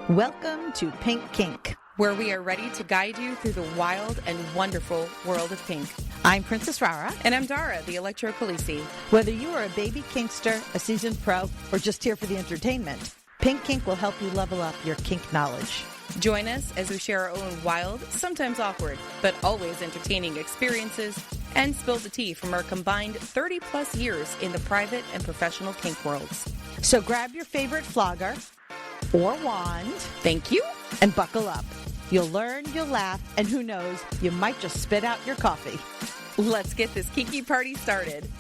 Welcome to Pink Kink, where we are ready to guide you through the wild and wonderful world of kink. I'm Princess Rara. And I'm Dara, the Electro Khaleesi. Whether you are a baby kinkster, a seasoned pro, or just here for the entertainment, Pink Kink will help you level up your kink knowledge. Join us as we share our own wild, sometimes awkward, but always entertaining experiences and spill the tea from our combined 30-plus years in the private and professional kink worlds. So grab your favorite flogger or wand. Thank you. And buckle up. You'll learn, you'll laugh, and who knows, you might just spit out your coffee. Let's get this kinky party started.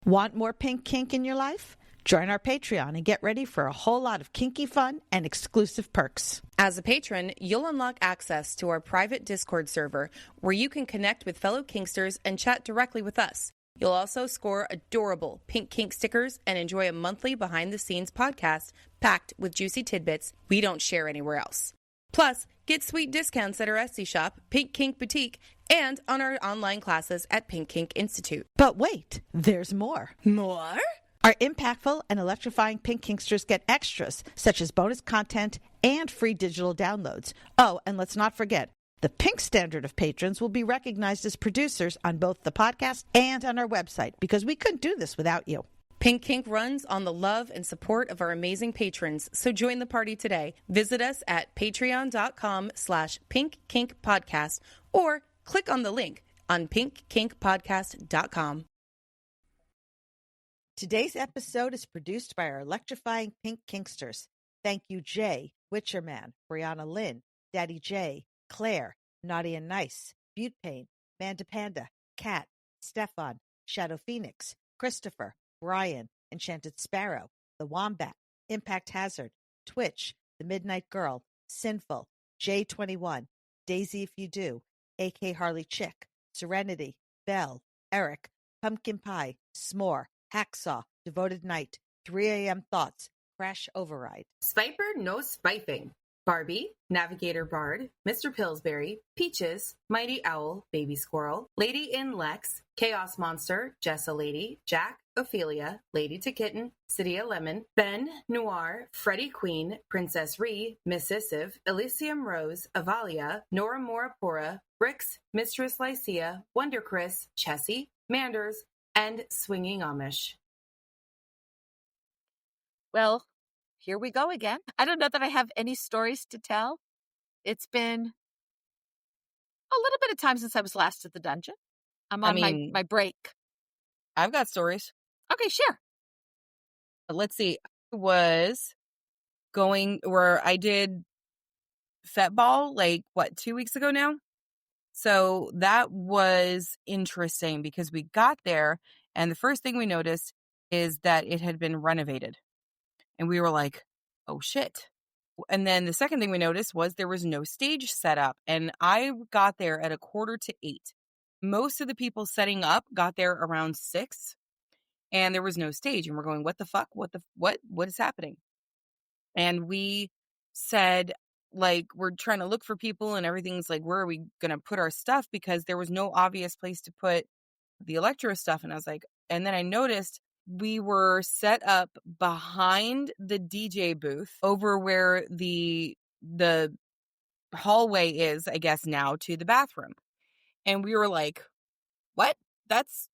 Want more Pink Kink in your life? Join our Patreon and get ready for a whole lot of kinky fun and exclusive perks. As a patron, you'll unlock access to our private Discord server where you can connect with fellow kinksters and chat directly with us. You'll also score adorable pink kink stickers and enjoy a monthly behind-the-scenes podcast packed with juicy tidbits we don't share anywhere else. Plus, get sweet discounts at our Etsy shop, Pink Kink Boutique, and on our online classes at Pink Kink Institute. But wait, there's more. More? Our impactful and electrifying Pink Kinksters get extras, such as bonus content and free digital downloads. Oh, and let's not forget, the Pink Standard of patrons will be recognized as producers on both the podcast and on our website, because we couldn't do this without you. Pink Kink runs on the love and support of our amazing patrons, so join the party today. Visit us at patreon.com/pinkkinkpodcast or click on the link on pinkkinkpodcast.com. Today's episode is produced by our electrifying Pink Kinksters. Thank you, Jay, Witcherman, Brianna Lynn, Daddy J, Claire, Naughty and Nice, Butte Pain, Manda Panda, Kat, Stefan, Shadow Phoenix, Christopher, Brian, Enchanted Sparrow, The Wombat, Impact Hazard, Twitch, The Midnight Girl, Sinful, J21, Daisy If You Do, AK Harley Chick, Serenity, Belle, Eric, Pumpkin Pie, S'more, Hacksaw, Devoted Knight, 3 a.m. Thoughts, Crash Override. Spiper No Spifing. Barbie, Navigator Bard, Mr. Pillsbury, Peaches, Mighty Owl, Baby Squirrel, Lady in Lex, Chaos Monster, Jessa Lady, Jack, Ophelia, Lady to Kitten, Cydia Lemon, Ben, Noir, Freddie Queen, Princess Ree, Mississive, Elysium Rose, Avalia, Nora Morapora, Brix, Mistress Lycia, Wonder Chris, Chessie, Manders, and Swinging Amish. Well, here we go again. I don't know that I have any stories to tell. It's been a little bit of time since I was last at the dungeon. I'm on my break. I've got stories. Okay, sure. Let's see. I was going where I did Fet Ball 2 weeks ago now? So that was interesting because we got there and the first thing we noticed is that it had been renovated. And we were like, oh, shit. And then the second thing we noticed was there was no stage set up. And I got there at 7:45. Most of the people setting up got there around 6. And there was no stage. And we're going, what the fuck? What is happening? And we said, we're trying to look for people and everything's like, where are we going to put our stuff? Because there was no obvious place to put the electro stuff. And I was like, and then I noticed we were set up behind the DJ booth over where the hallway is, I guess now, to the bathroom. And we were like, what? That's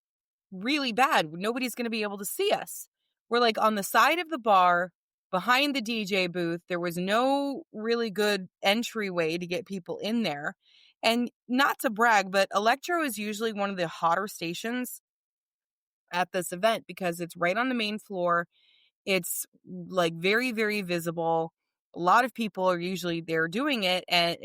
really bad. Nobody's going to be able to see us. We're on the side of the bar behind the DJ booth. There was no really good entryway to get people in there. And not to brag, but Electro is usually one of the hotter stations at this event because it's right on the main floor. It's very, very visible. A lot of people are usually there doing it. And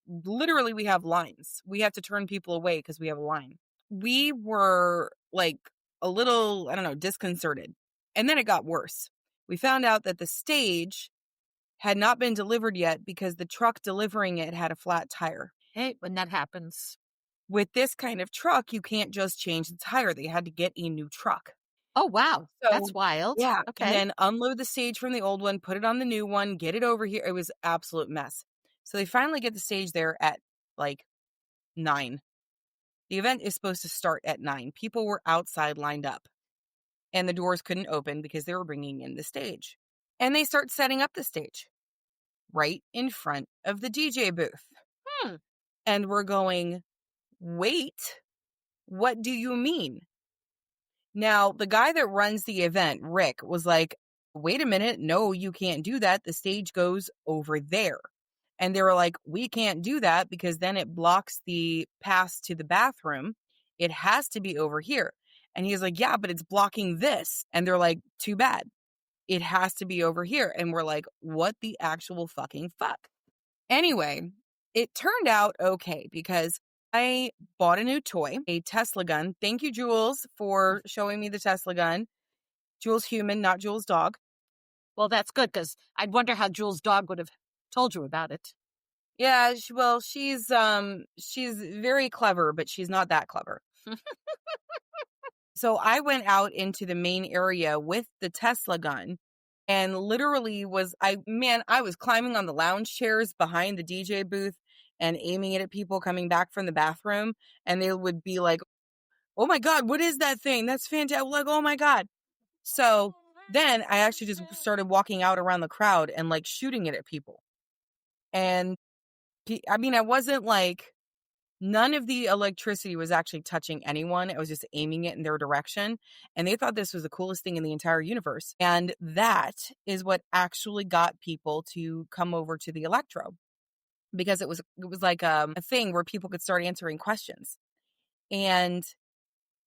literally we have lines. We have to turn people away because we have a line. We were a little, I don't know, disconcerted. And then it got worse. We found out that the stage had not been delivered yet because the truck delivering it had a flat tire. Hey, when that happens. With this kind of truck, you can't just change the tire. They had to get a new truck. Oh, wow. So, that's wild. Yeah. Okay. And then unload the stage from the old one, put it on the new one, get it over here. It was an absolute mess. So they finally get the stage there at 9. The event is supposed to start at 9. People were outside lined up. and the doors couldn't open because they were bringing in the stage. And they start setting up the stage right in front of the DJ booth. And we're going, wait, what do you mean? Now, the guy that runs the event, Rick, was like, wait a minute. No, you can't do that. The stage goes over there. And they were like, we can't do that because then it blocks the pass to the bathroom. It has to be over here. And he's like, yeah, but it's blocking this. And they're like, too bad. It has to be over here. And we're like, what the actual fucking fuck? Anyway, it turned out okay because I bought a new toy, a Tesla gun. Thank you, Jules, for showing me the Tesla gun. Jules human, not Jules dog. Well, that's good because I'd wonder how Jules' dog would have told you about it. Yeah, she's very clever, but she's not that clever. So I went out into the main area with the Tesla gun and literally I was climbing on the lounge chairs behind the DJ booth and aiming it at people coming back from the bathroom. And they would be like, oh my God, what is that thing? That's fantastic. Like, oh my God. So then I actually just started walking out around the crowd and like shooting it at people. And I wasn't like, none of the electricity was actually touching anyone. I was just aiming it in their direction. And they thought this was the coolest thing in the entire universe. And that is what actually got people to come over to the Electro. Because it was like a thing where people could start answering questions. And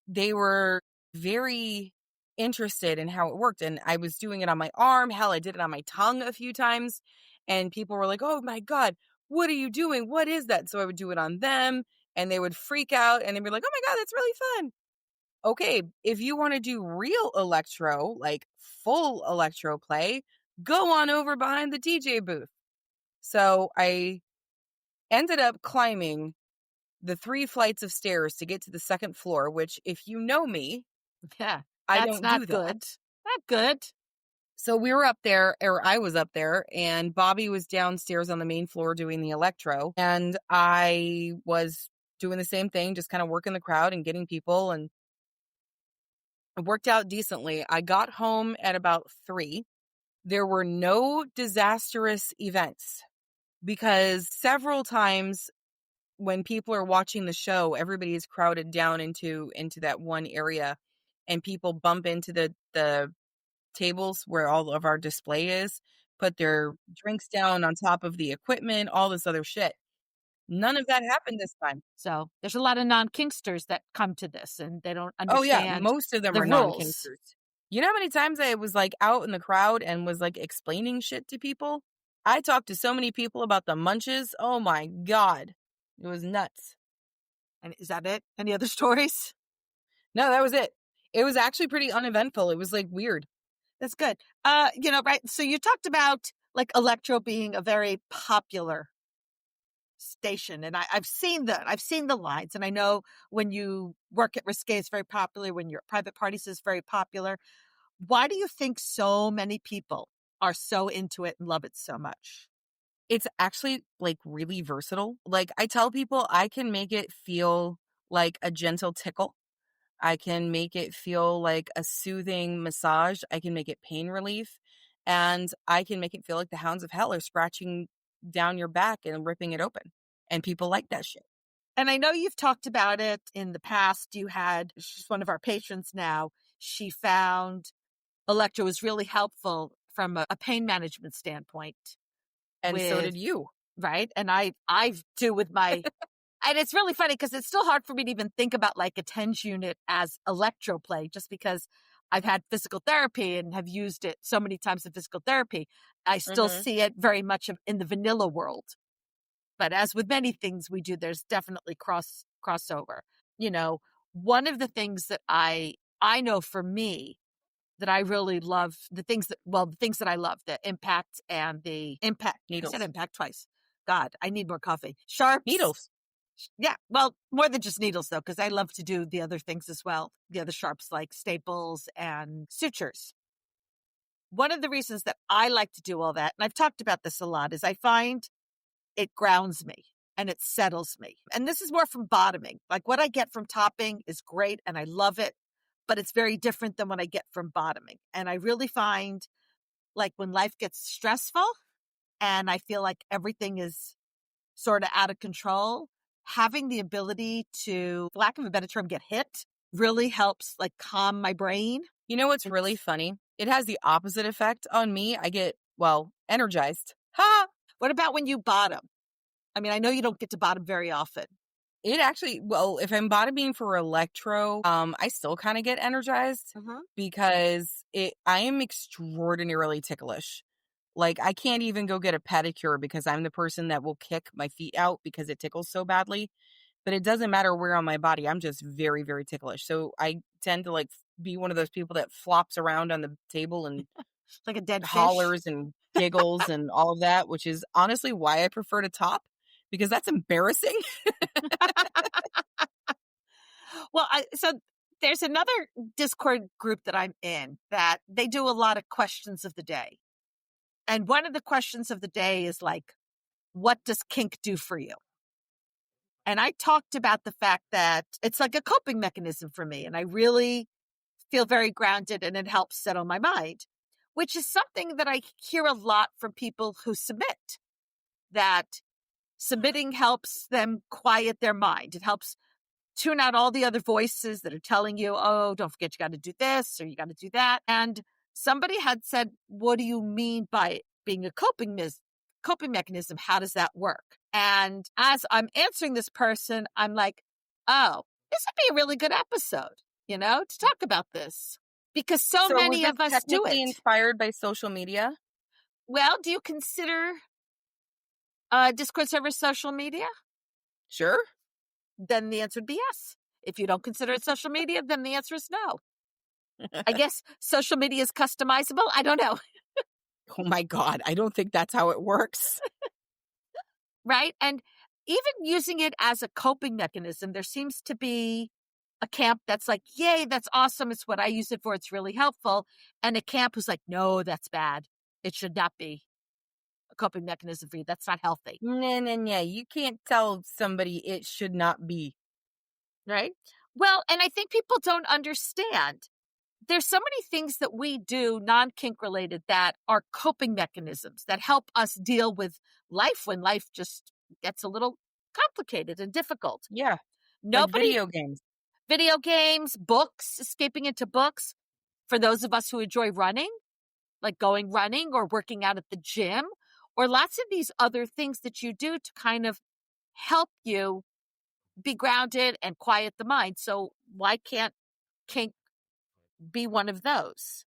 they were very interested in how it worked. And I was doing it on my arm. Hell, I did it on my tongue a few times. And people were like, oh my God, what are you doing? What is that? So I would do it on them and they would freak out and they'd be like, oh my God, that's really fun. Okay, if you want to do real electro, like full electro play, go on over behind the DJ booth. So I ended up climbing the 3 flights of stairs to get to the second floor, which if you know me, Yeah, I that's don't not do that. good. Not good. So we were up there, or I was up there, and Bobby was downstairs on the main floor doing the electro, and I was doing the same thing, just kind of working the crowd and getting people, and it worked out decently. I got home at about 3. There were no disastrous events because several times when people are watching the show, everybody is crowded down into that one area and people bump into the tables where all of our display is, put their drinks down on top of the equipment, all this other shit. None of that happened this time. So there's a lot of non-kinksters that come to this and they don't Oh yeah, understand most of them the are rules. non-kinksters. You know how many times I was like out in the crowd and was like explaining shit to people? I talked to so many people about the munches. Oh my God. It was nuts. And is that it? Any other stories? No, that was it. It was actually pretty uneventful. It was like weird. That's good. Right. So you talked about like electro being a very popular station, and I've seen the lines, and I know when you work at Risque, it's very popular. When you're at private parties, it's very popular. Why do you think so many people are so into it and love it so much? It's actually like really versatile. Like I tell people I can make it feel like a gentle tickle. I can make it feel like a soothing massage. I can make it pain relief. And I can make it feel like the hounds of hell are scratching down your back and ripping it open. And people like that shit. And I know you've talked about it in the past. She's one of our patrons now. She found electro was really helpful from a pain management standpoint. And so did you. Right. And I do with my, and it's really funny because it's still hard for me to even think about like a TENS unit as electro play, just because I've had physical therapy and have used it so many times in physical therapy. I still see it very much in the vanilla world. But as with many things we do, there's definitely crossover. One of the things that I know for me that I really love, the things that I love, the impact and the impact. Needles. I said impact twice. God, I need more coffee. Sharps. Needles. Yeah. Well, more than just needles though, because I love to do the other things as well. The other sharps like staples and sutures. One of the reasons that I like to do all that, and I've talked about this a lot, is I find it grounds me and it settles me. And this is more from bottoming. Like what I get from topping is great and I love it. but it's very different than what I get from bottoming. And I really find like when life gets stressful and I feel like everything is sort of out of control, having the ability to, for lack of a better term, get hit really helps like calm my brain. You know what's really funny? It has the opposite effect on me. I get, energized. Ha! What about when you bottom? I mean, I know you don't get to bottom very often. It actually, if I'm bottoming for electro, I still kind of get energized because I am extraordinarily ticklish. Like, I can't even go get a pedicure because I'm the person that will kick my feet out because it tickles so badly. But it doesn't matter where on my body. I'm just very, very ticklish. So I tend to like be one of those people that flops around on the table and like a dead hollers fish. and giggles and all of that, which is honestly why I prefer to top, because that's embarrassing. Well, so there's another Discord group that I'm in that they do a lot of questions of the day. And one of the questions of the day is like, what does kink do for you? And I talked about the fact that it's like a coping mechanism for me. And I really feel very grounded and it helps settle my mind, which is something that I hear a lot from people who submit, that submitting helps them quiet their mind. It helps tune out all the other voices that are telling you, oh, don't forget, you got to do this or you got to do that. And somebody had said, what do you mean by being a coping mechanism? How does that work? And as I'm answering this person, I'm like, oh, this would be a really good episode, to talk about this, because so many of us do it. Inspired by social media? Well, do you consider Discord server social media? Sure. Then the answer would be yes. If you don't consider it social media, then the answer is no. I guess social media is customizable. I don't know. Oh my God. I don't think that's how it works. Right? And even using it as a coping mechanism, there seems to be a camp that's like, yay, that's awesome. It's what I use it for. It's really helpful. And a camp who's like, no, that's bad. It should not be a coping mechanism for you. That's not healthy. No. You can't tell somebody it should not be. Right? Well, and I think people don't understand. There's so many things that we do non-kink related that are coping mechanisms that help us deal with life when life just gets a little complicated and difficult. Yeah. Like video games, books, escaping into books. For those of us who enjoy running, like going running or working out at the gym, or lots of these other things that you do to kind of help you be grounded and quiet the mind. So why can't kink be one of those?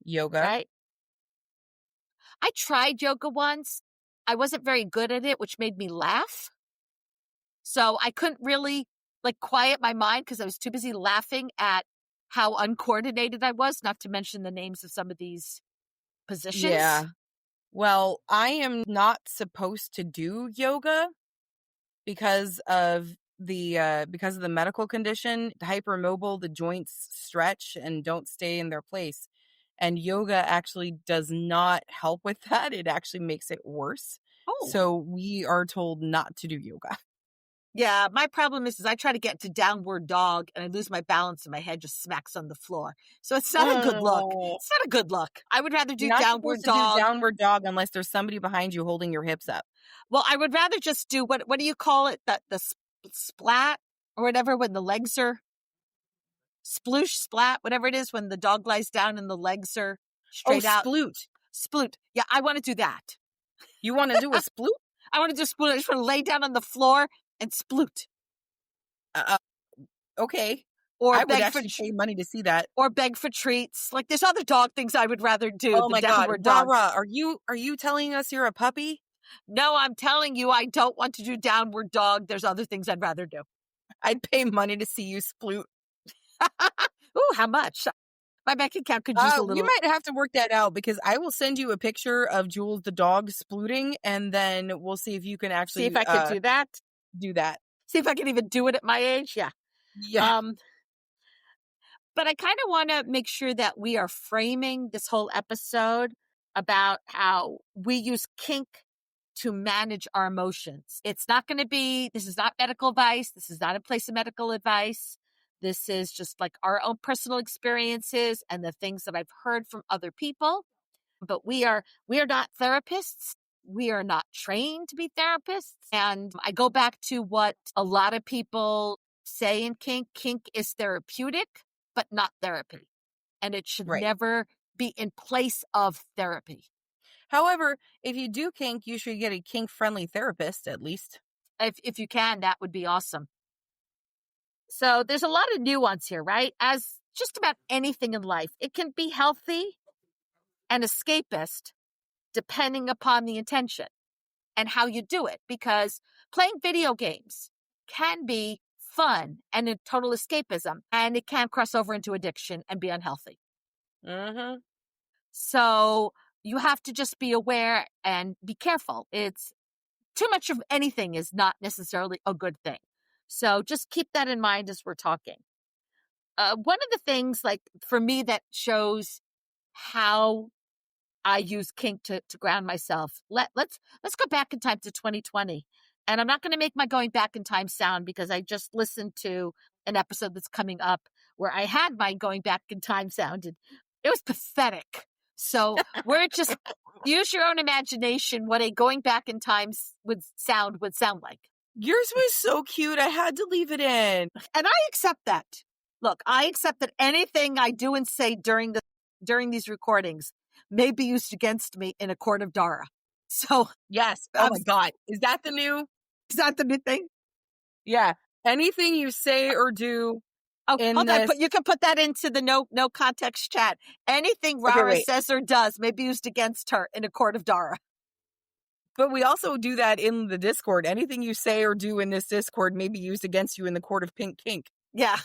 Yoga. Right? I tried yoga once. I wasn't very good at it, which made me laugh. So I couldn't really like quiet my mind because I was too busy laughing at how uncoordinated I was, not to mention the names of some of these positions. Yeah. Well, I am not supposed to do yoga because of the medical condition, hypermobile, the joints stretch and don't stay in their place. And yoga actually does not help with that. It actually makes it worse. Oh. So we are told not to do yoga. Yeah, my problem is I try to get to downward dog and I lose my balance and my head just smacks on the floor. So it's not a good look. It's not a good look. I would rather do downward dog. Do downward dog unless there's somebody behind you holding your hips up. Well, I would rather just do what do you call it? The splat or whatever, when the legs are sploosh, splat, whatever it is, when the dog lies down and the legs are straight out. Sploot. Yeah, I want to do that. You want to do a sploot? I want to do sploot. I just want to lay down on the floor and sploot. Okay. Or I would actually pay money to see that. Or beg for treats. Like there's other dog things I would rather do. Oh my God. Rah. Are you telling us you're a puppy? No, I'm telling you, I don't want to do downward dog. There's other things I'd rather do. I'd pay money to see you sploot. Ooh, how much? My bank account could use a little. You might have to work that out because I will send you a picture of Jules the dog splooting, and then we'll see if you can actually see if I could do that. Do that. See if I can even do it at my age. Yeah. Yeah. But I kind of want to make sure that we are framing this whole episode about how we use kink to manage our emotions. It's not going to be, this is not medical advice. This is not a place of medical advice. This is just like our own personal experiences and the things that I've heard from other people. But we are not therapists. We are not trained to be therapists. And I go back to what a lot of people say in kink. Kink is therapeutic, but not therapy. And it should Right. never be in place of therapy. However, if you do kink, you should get a kink-friendly therapist at least. If you can, that would be awesome. So there's a lot of nuance here, right? As just about anything in life, it can be healthy and escapist depending upon the intention and how you do it. Because playing video games can be fun and a total escapism, and it can cross over into addiction and be unhealthy. Mm-hmm. So you have to just be aware and be careful. It's too much of anything is not necessarily a good thing. So just keep that in mind as we're talking. One of the things, like for me, that shows how I use kink to ground myself. Let's go back in time to 2020. And I'm not going to make my going back in time sound because I just listened to an episode that's coming up where I had my going back in time sound, and it was pathetic. So we're just use your own imagination what a going back in time would sound like. Yours was so cute. I had to leave it in. And I accept that. Look, I accept that anything I do and say during these recordings may be used against me in a court of Dara. So Yes. Oh my God. Is that the new thing? Yeah. Anything you say or do. Oh, hold on. You can put that into the no context chat. Anything Rara says or does may be used against her in a court of Dara. But we also do that in the Discord. Anything you say or do in this Discord may be used against you in the court of Pink Kink. Yeah.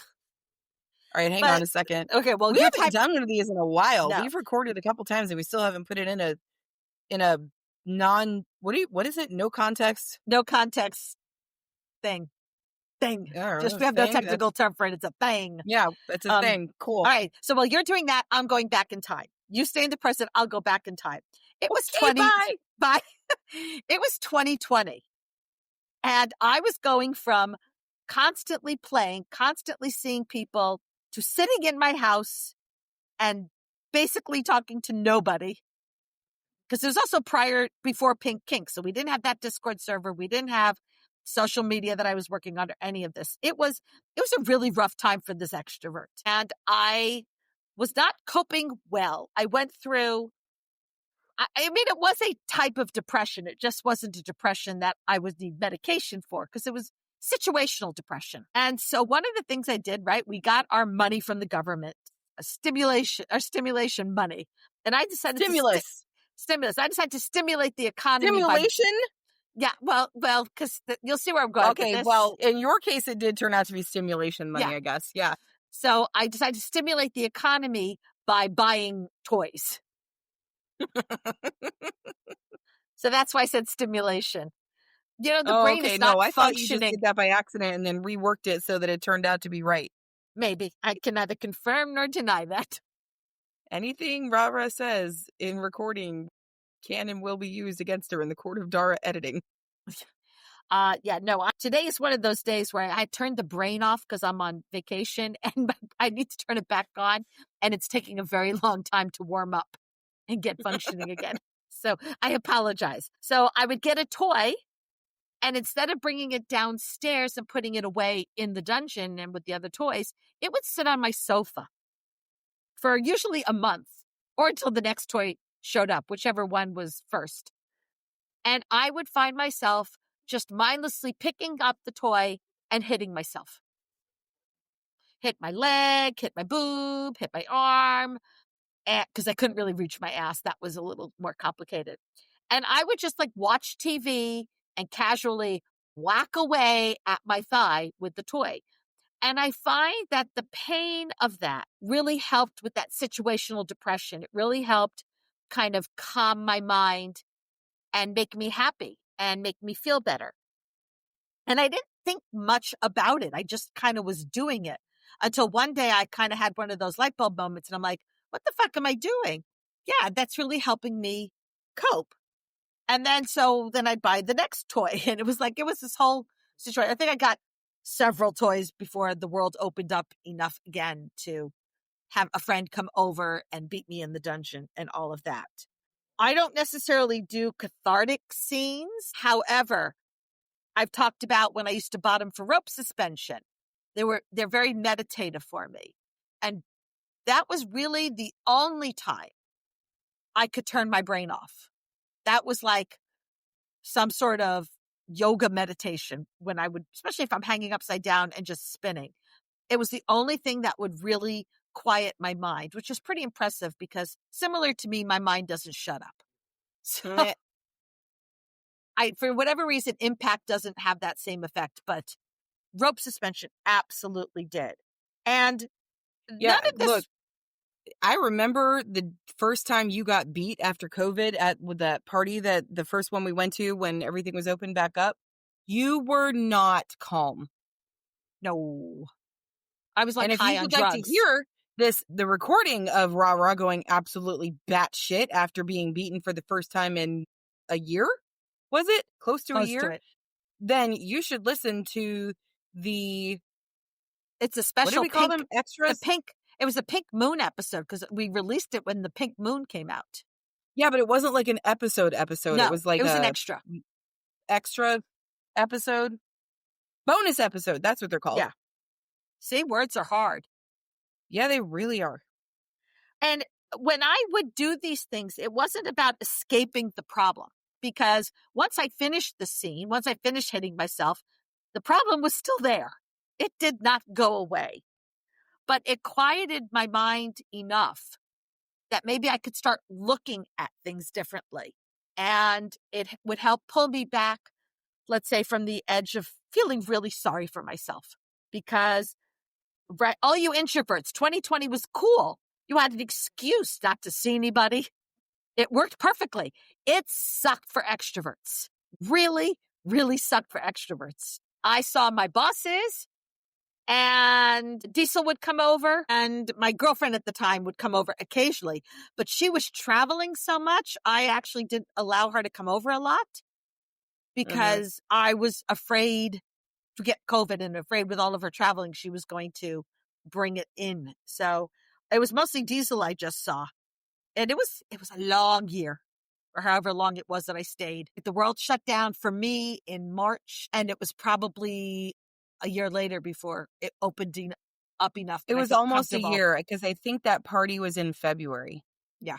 All right, hang on a second. Okay, well, we haven't done one of these in a while. No. We've recorded a couple times and we still haven't put it in a non what is it? No context? No context thing. Just we have no technical term for it. It's a thing. Yeah, it's a thing. Cool. All right. So while you're doing that, I'm going back in time. You stay in the present. I'll go back in time. It was Bye. It was 2020. And I was going from constantly playing, constantly seeing people, to sitting in my house and basically talking to nobody. Because it was also before Pink Kink. So we didn't have that Discord server. We didn't have social media that I was working on or any of this. It was a really rough time for this extrovert. And I was not coping well. I went through, I mean, it was a type of depression. It just wasn't a depression that I would need medication for, because it was situational depression. And so one of the things I did, right, we got our money from the government, stimulation money. And I decided stimulus. I decided to stimulate the economy. Stimulation? Yeah, well, because you'll see where I'm going. Okay, well, in your case, it did turn out to be stimulation money, I guess. Yeah. So I decided to stimulate the economy by buying toys. So that's why I said stimulation. You know, the brain is not I functioning. thought you just did that by accident and then reworked it so that it turned out to be right. Maybe. I can neither confirm nor deny that. Anything Rara says in recording can and will be used against her in the court of Dara editing. Today is one of those days where I turned the brain off because I'm on vacation and I need to turn it back on, and it's taking a very long time to warm up and get functioning again. So I apologize. So I would get a toy, and instead of bringing it downstairs and putting it away in the dungeon and with the other toys, it would sit on my sofa for usually a month or until the next toy showed up, whichever one was first. And I would find myself just mindlessly picking up the toy and hitting myself. Hit my leg, hit my boob, hit my arm, because I couldn't really reach my ass. That was a little more complicated. And I would just watch TV and casually whack away at my thigh with the toy. And I find that the pain of that really helped with that situational depression. It really helped kind of calm my mind and make me happy and make me feel better. And I didn't think much about it. I just kind of was doing it until one day I kind of had one of those light bulb moments, and I'm like, what the fuck am I doing? Yeah, that's really helping me cope. And then I'd buy the next toy. And it was this whole situation. I think I got several toys before the world opened up enough again to have a friend come over and beat me in the dungeon and all of that. I don't necessarily do cathartic scenes. However, I've talked about when I used to bottom for rope suspension. They're very meditative for me. And that was really the only time I could turn my brain off. That was like some sort of yoga meditation when I would, especially if I'm hanging upside down and just spinning. It was the only thing that would really quiet my mind, which is pretty impressive because similar to me, my mind doesn't shut up. So for whatever reason, impact doesn't have that same effect, but rope suspension absolutely did. And Yeah, none of this. look, I remember the first time you got beat after COVID with that party, that the first one we went to when everything was open back up. You were not calm. No, I was like and if high you on would like drugs. to hear the recording of Rah Rah going absolutely batshit after being beaten for the first time in a year, was it close to a year? Then you should listen to the. It's a special. What did we call them? Extras. It was a Pink Moon episode because we released it when the Pink Moon came out. Yeah, but it wasn't like an episode. No, it was like an extra episode, bonus episode. That's what they're called. Yeah. See, words are hard. Yeah, they really are. And when I would do these things, it wasn't about escaping the problem, because once I finished the scene, once I finished hitting myself, the problem was still there. It did not go away, but it quieted my mind enough that maybe I could start looking at things differently. And it would help pull me back, let's say, from the edge of feeling really sorry for myself. Because all you introverts, 2020 was cool. You had an excuse not to see anybody. It worked perfectly. It sucked for extroverts. Really, really sucked for extroverts. I saw my bosses, and Diesel would come over, and my girlfriend at the time would come over occasionally, but she was traveling so much, I actually didn't allow her to come over a lot because I was afraid to get COVID and afraid with all of her traveling, she was going to bring it in. So it was mostly Diesel I just saw. And it was a long year, or however long it was that I stayed. The world shut down for me in March, and it was probably a year later before it opened up enough. It was almost a year, because I think that party was in February. Yeah.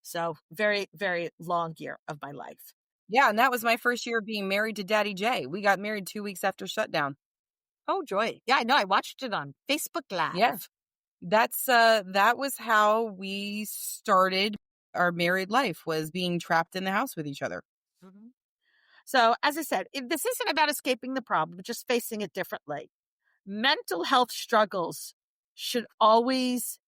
So very, very long year of my life. Yeah, and that was my first year of being married to Daddy J. We got married 2 weeks after shutdown. Oh, joy. Yeah, I know. I watched it on Facebook Live. Yeah. That was how we started our married life, was being trapped in the house with each other. Mm-hmm. So, as I said, this isn't about escaping the problem, but just facing it differently. Mental health struggles should always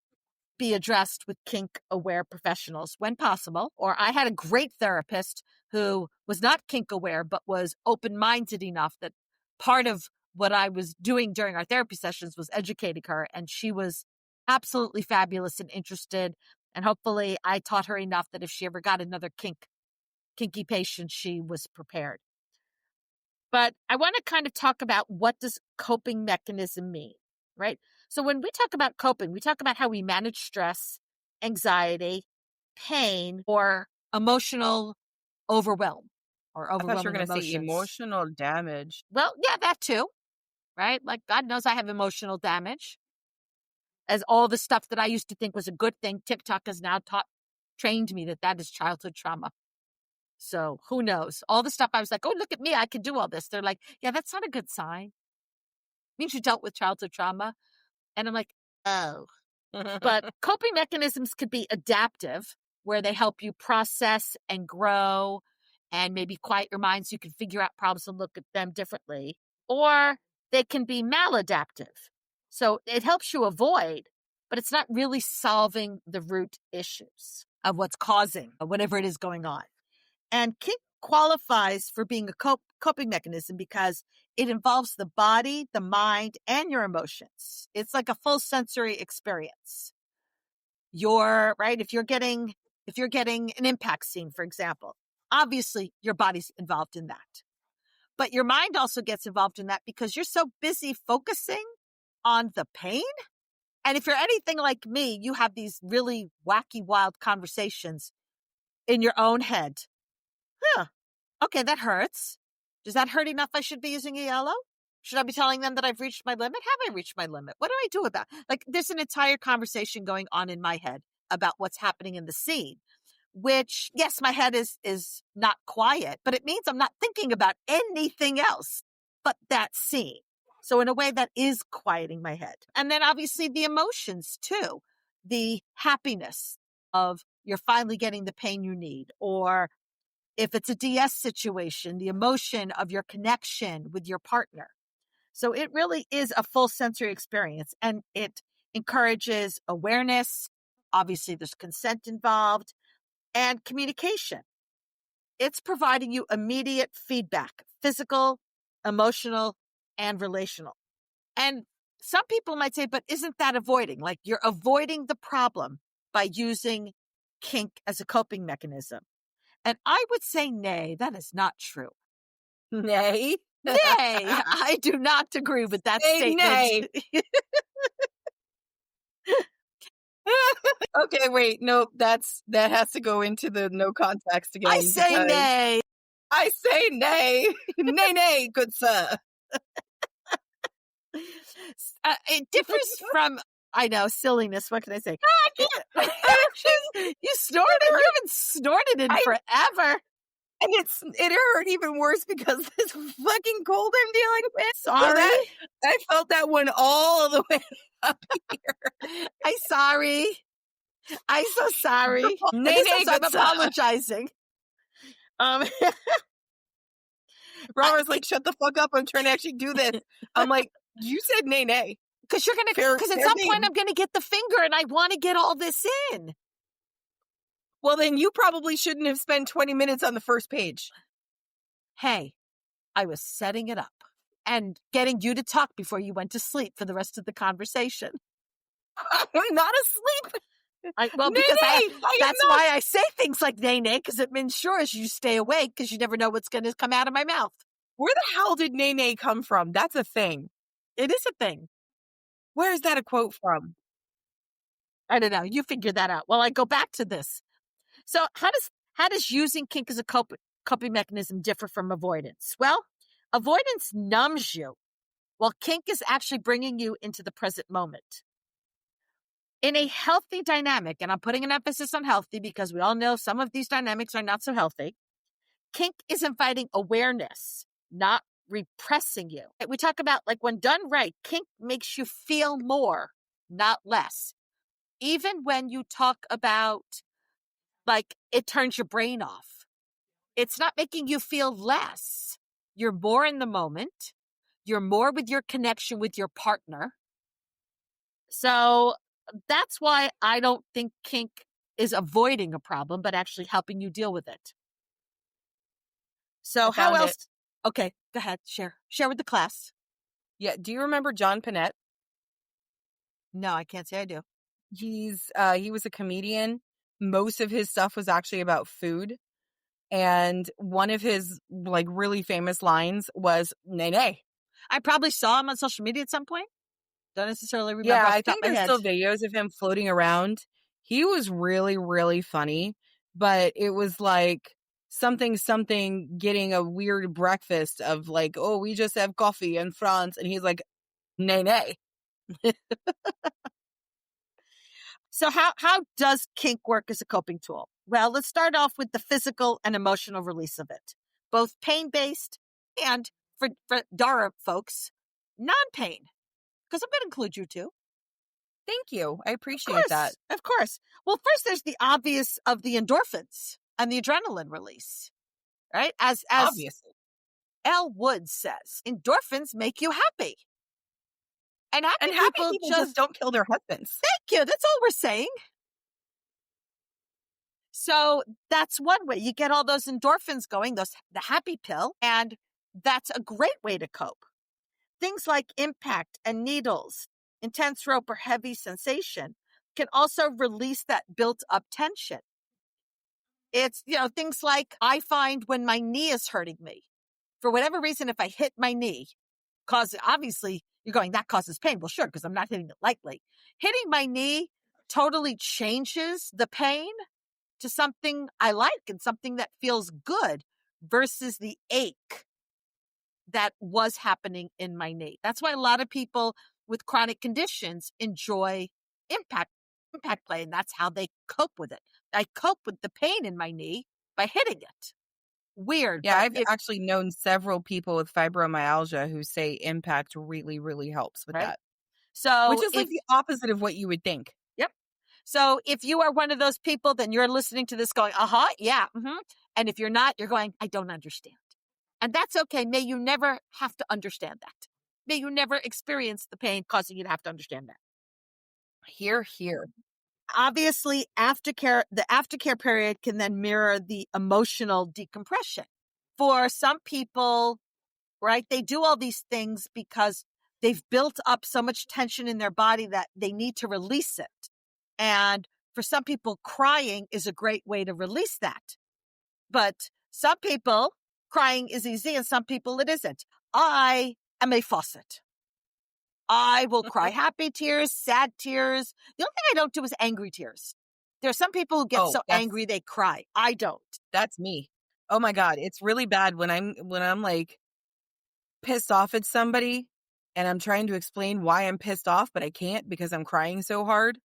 be addressed with kink-aware professionals when possible. Or I had a great therapist who was not kink-aware, but was open-minded enough that part of what I was doing during our therapy sessions was educating her, and she was absolutely fabulous and interested. And hopefully I taught her enough that if she ever got another kinky patient, she was prepared. But I want to kind of talk about, what does coping mechanism mean, right? So when we talk about coping, we talk about how we manage stress, anxiety, pain, or emotional overwhelm, or overwhelming emotions. I thought you were going to say emotional damage. Well, yeah, that too, right? Like, God knows I have emotional damage. As all the stuff that I used to think was a good thing, TikTok has now trained me that is childhood trauma. So who knows? All the stuff I was like, oh, look at me, I can do all this. They're like, yeah, that's not a good sign. It means you dealt with childhood trauma. And I'm like, oh. But coping mechanisms could be adaptive, where they help you process and grow and maybe quiet your mind so you can figure out problems and look at them differently. Or they can be maladaptive. So it helps you avoid, but it's not really solving the root issues of what's causing whatever it is going on. And kink qualifies for being a coping mechanism because it involves the body, the mind, and your emotions. It's like a full sensory experience. Right. If you're getting an impact scene, for example, obviously your body's involved in that. But your mind also gets involved in that because you're so busy focusing on the pain. And if you're anything like me, you have these really wacky, wild conversations in your own head. Okay, that hurts. Does that hurt enough I should be using a yellow? Should I be telling them that I've reached my limit? Have I reached my limit? What do I do about it? Like, there's an entire conversation going on in my head about what's happening in the scene, which, yes, my head is not quiet, but it means I'm not thinking about anything else but that scene. So in a way that is quieting my head. And then obviously the emotions too, the happiness of you're finally getting the pain you need, or if it's a DS situation, the emotion of your connection with your partner. So it really is a full sensory experience, and it encourages awareness. Obviously, there's consent involved and communication. It's providing you immediate feedback, physical, emotional, and relational. And some people might say, but isn't that avoiding? Like, you're avoiding the problem by using kink as a coping mechanism. And I would say, nay, that is not true. Nay. Nay, I do not agree with that Say statement. nay. Okay, wait. Nope. That has to go into the no context again. I say nay. I say nay. Nay, nay, good sir. It differs from, I know, silliness. What can I say? You snorted. You haven't snorted in forever. And it hurt even worse because this fucking cold I'm dealing with. Sorry. I felt that one all the way up here. I'm sorry. I'm so sorry. I'm apologizing. Robert's like, shut the fuck up. I'm trying to actually do this. I'm like, you said nay, nay. Because at some point I'm going to get the finger and I want to get all this in. Well, then you probably shouldn't have spent 20 minutes on the first page. Hey, I was setting it up and getting you to talk before you went to sleep for the rest of the conversation. I'm not asleep. That's why I say things like nay, nay, because it ensures you stay awake because you never know what's going to come out of my mouth. Where the hell did nay, nay come from? That's a thing. It is a thing. Where is that a quote from? I don't know. You figure that out. Well, I go back to this. So how does using kink as a coping mechanism differ from avoidance? Well, avoidance numbs you, while kink is actually bringing you into the present moment. In a healthy dynamic, and I'm putting an emphasis on healthy because we all know some of these dynamics are not so healthy, kink is inviting awareness, not repressing you. We talk about, like, when done right, kink makes you feel more, not less. Even when you talk about, like, it turns your brain off. It's not making you feel less. You're more in the moment. You're more with your connection with your partner. So that's why I don't think kink is avoiding a problem, but actually helping you deal with it. So how else? Okay, go ahead. Share with the class. Yeah. Do you remember John Panette? No, I can't say I do. He was a comedian. Most of his stuff was actually about food. And one of his, like, really famous lines was nay, nay. I probably saw him on social media at some point. Don't necessarily remember. Yeah, I think there's still videos of him floating around. He was really, really funny, but it was like something getting a weird breakfast of, like, oh, we just have coffee in France. And he's like, nay, nay. So how does kink work as a coping tool? Well, let's start off with the physical and emotional release of it, both pain-based and, for Dara folks, non-pain, because I'm going to include you too. Thank you. I appreciate that. Of course. Well, first there's the obvious of the endorphins and the adrenaline release, right? As obviously, Elle Woods says, endorphins make you happy. And happy people just don't kill their husbands. Thank you. That's all we're saying. So that's one way. You get all those endorphins going, the happy pill, and that's a great way to cope. Things like impact and needles, intense rope or heavy sensation can also release that built up tension. It's, things like I find when my knee is hurting me. for whatever reason, if I hit my knee, obviously you're going, that causes pain. Well, sure, because I'm not hitting it lightly. Hitting my knee totally changes the pain to something I like and something that feels good versus the ache that was happening in my knee. That's why a lot of people with chronic conditions enjoy impact play, and that's how they cope with it. I cope with the pain in my knee by hitting it. Weird. Yeah, I've actually known several people with fibromyalgia who say impact really, really helps with that. So, which is like the opposite of what you would think. Yep. So if you are one of those people, then you're listening to this going, yeah. Mm-hmm. And if you're not, you're going, I don't understand. And that's okay. May you never have to understand that. May you never experience the pain causing you to have to understand that. Here. Obviously, the aftercare period can then mirror the emotional decompression. For some people, right, they do all these things because they've built up so much tension in their body that they need to release it. And for some people, crying is a great way to release that. But some people, crying is easy, and some people it isn't. I am a faucet. I will cry happy tears, sad tears. The only thing I don't do is angry tears. There are some people who get so angry they cry. I don't. That's me. Oh my God. It's really bad when I'm like pissed off at somebody and I'm trying to explain why I'm pissed off, but I can't because I'm crying so hard.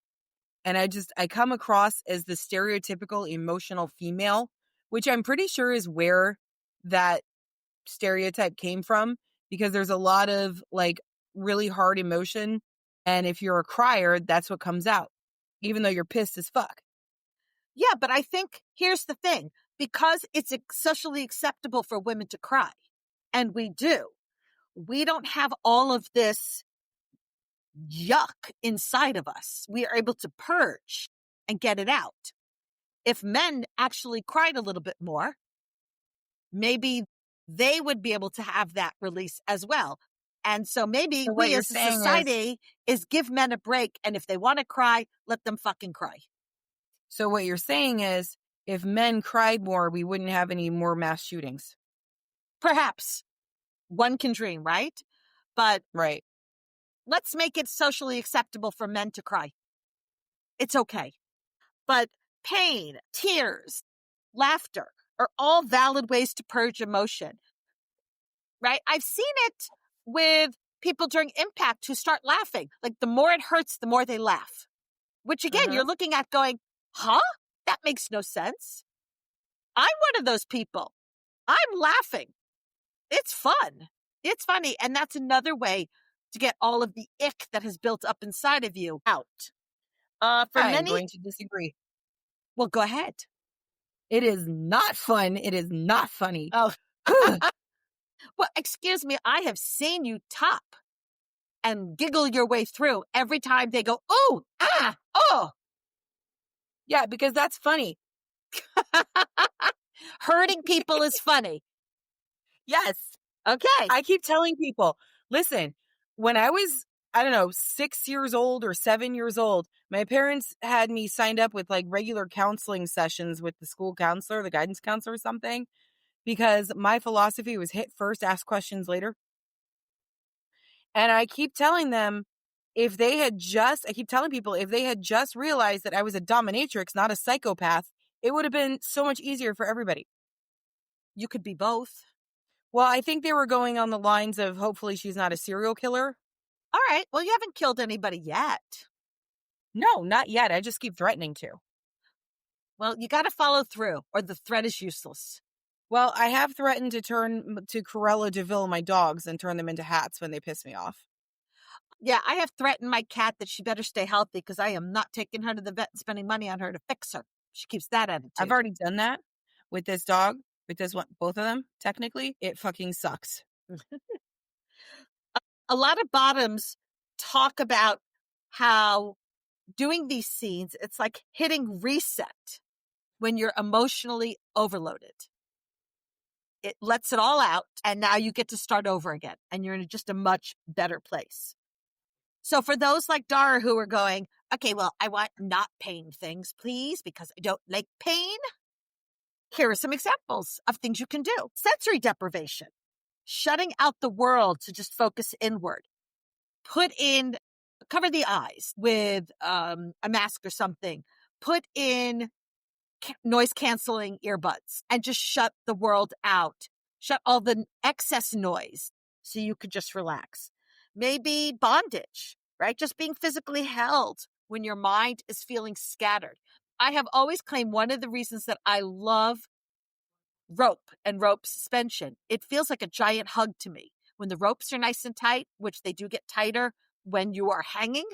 And I come across as the stereotypical emotional female, which I'm pretty sure is where that stereotype came from, because there's a lot of like really hard emotion. And if you're a crier, that's what comes out, even though you're pissed as fuck. Yeah, but I think here's the thing, because it's socially acceptable for women to cry, and we do, we don't have all of this yuck inside of us. We are able to purge and get it out. If men actually cried a little bit more, maybe they would be able to have that release as well. And so maybe we as a society is give men a break. And if they want to cry, let them fucking cry. So what you're saying is if men cried more, we wouldn't have any more mass shootings. Perhaps. One can dream, right? But right. Let's make it socially acceptable for men to cry. It's okay. But pain, tears, laughter are all valid ways to purge emotion, right? I've seen it with people during impact who start laughing. Like the more it hurts, the more they laugh. Which again, you're looking at going, that makes no sense. I'm one of those people. I'm laughing. It's fun. It's funny. And that's another way to get all of the ick that has built up inside of you out. I'm going to disagree. Well, go ahead. It is not fun. It is not funny. Oh. Well, excuse me. I have seen you top and giggle your way through every time they go, oh, oh. Yeah, because that's funny. Hurting people is funny. Yes. Okay. I keep telling people, listen, when I was, 6 years old or 7 years old, my parents had me signed up with like regular counseling sessions with the school counselor, the guidance counselor or something, because my philosophy was hit first, ask questions later. And I keep telling them, if they had just realized that I was a dominatrix, not a psychopath, it would have been so much easier for everybody. You could be both. Well, I think they were going on the lines of hopefully she's not a serial killer. All right. Well, you haven't killed anybody yet. No, not yet. I just keep threatening to. Well, you got to follow through or the threat is useless. Well, I have threatened to turn to Cruella de Vil my dogs and turn them into hats when they piss me off. Yeah, I have threatened my cat that she better stay healthy because I am not taking her to the vet and spending money on her to fix her. She keeps that attitude. I've already done that with this dog, with this one, both of them. Technically, it fucking sucks. A lot of bottoms talk about how doing these scenes, it's like hitting reset when you're emotionally overloaded. It lets it all out, and now you get to start over again, and you're in just a much better place. So for those like Dara who are going, okay, well, I want not pain things, please, because I don't like pain. Here are some examples of things you can do. Sensory deprivation. shutting out the world to just focus inward. Cover the eyes with a mask or something. Put in noise canceling earbuds and just shut the world out. Shut all the excess noise so you could just relax. Maybe bondage, right? Just being physically held when your mind is feeling scattered. I have always claimed one of the reasons that I love rope and rope suspension. It feels like a giant hug to me. When the ropes are nice and tight, which they do get tighter when you are hanging,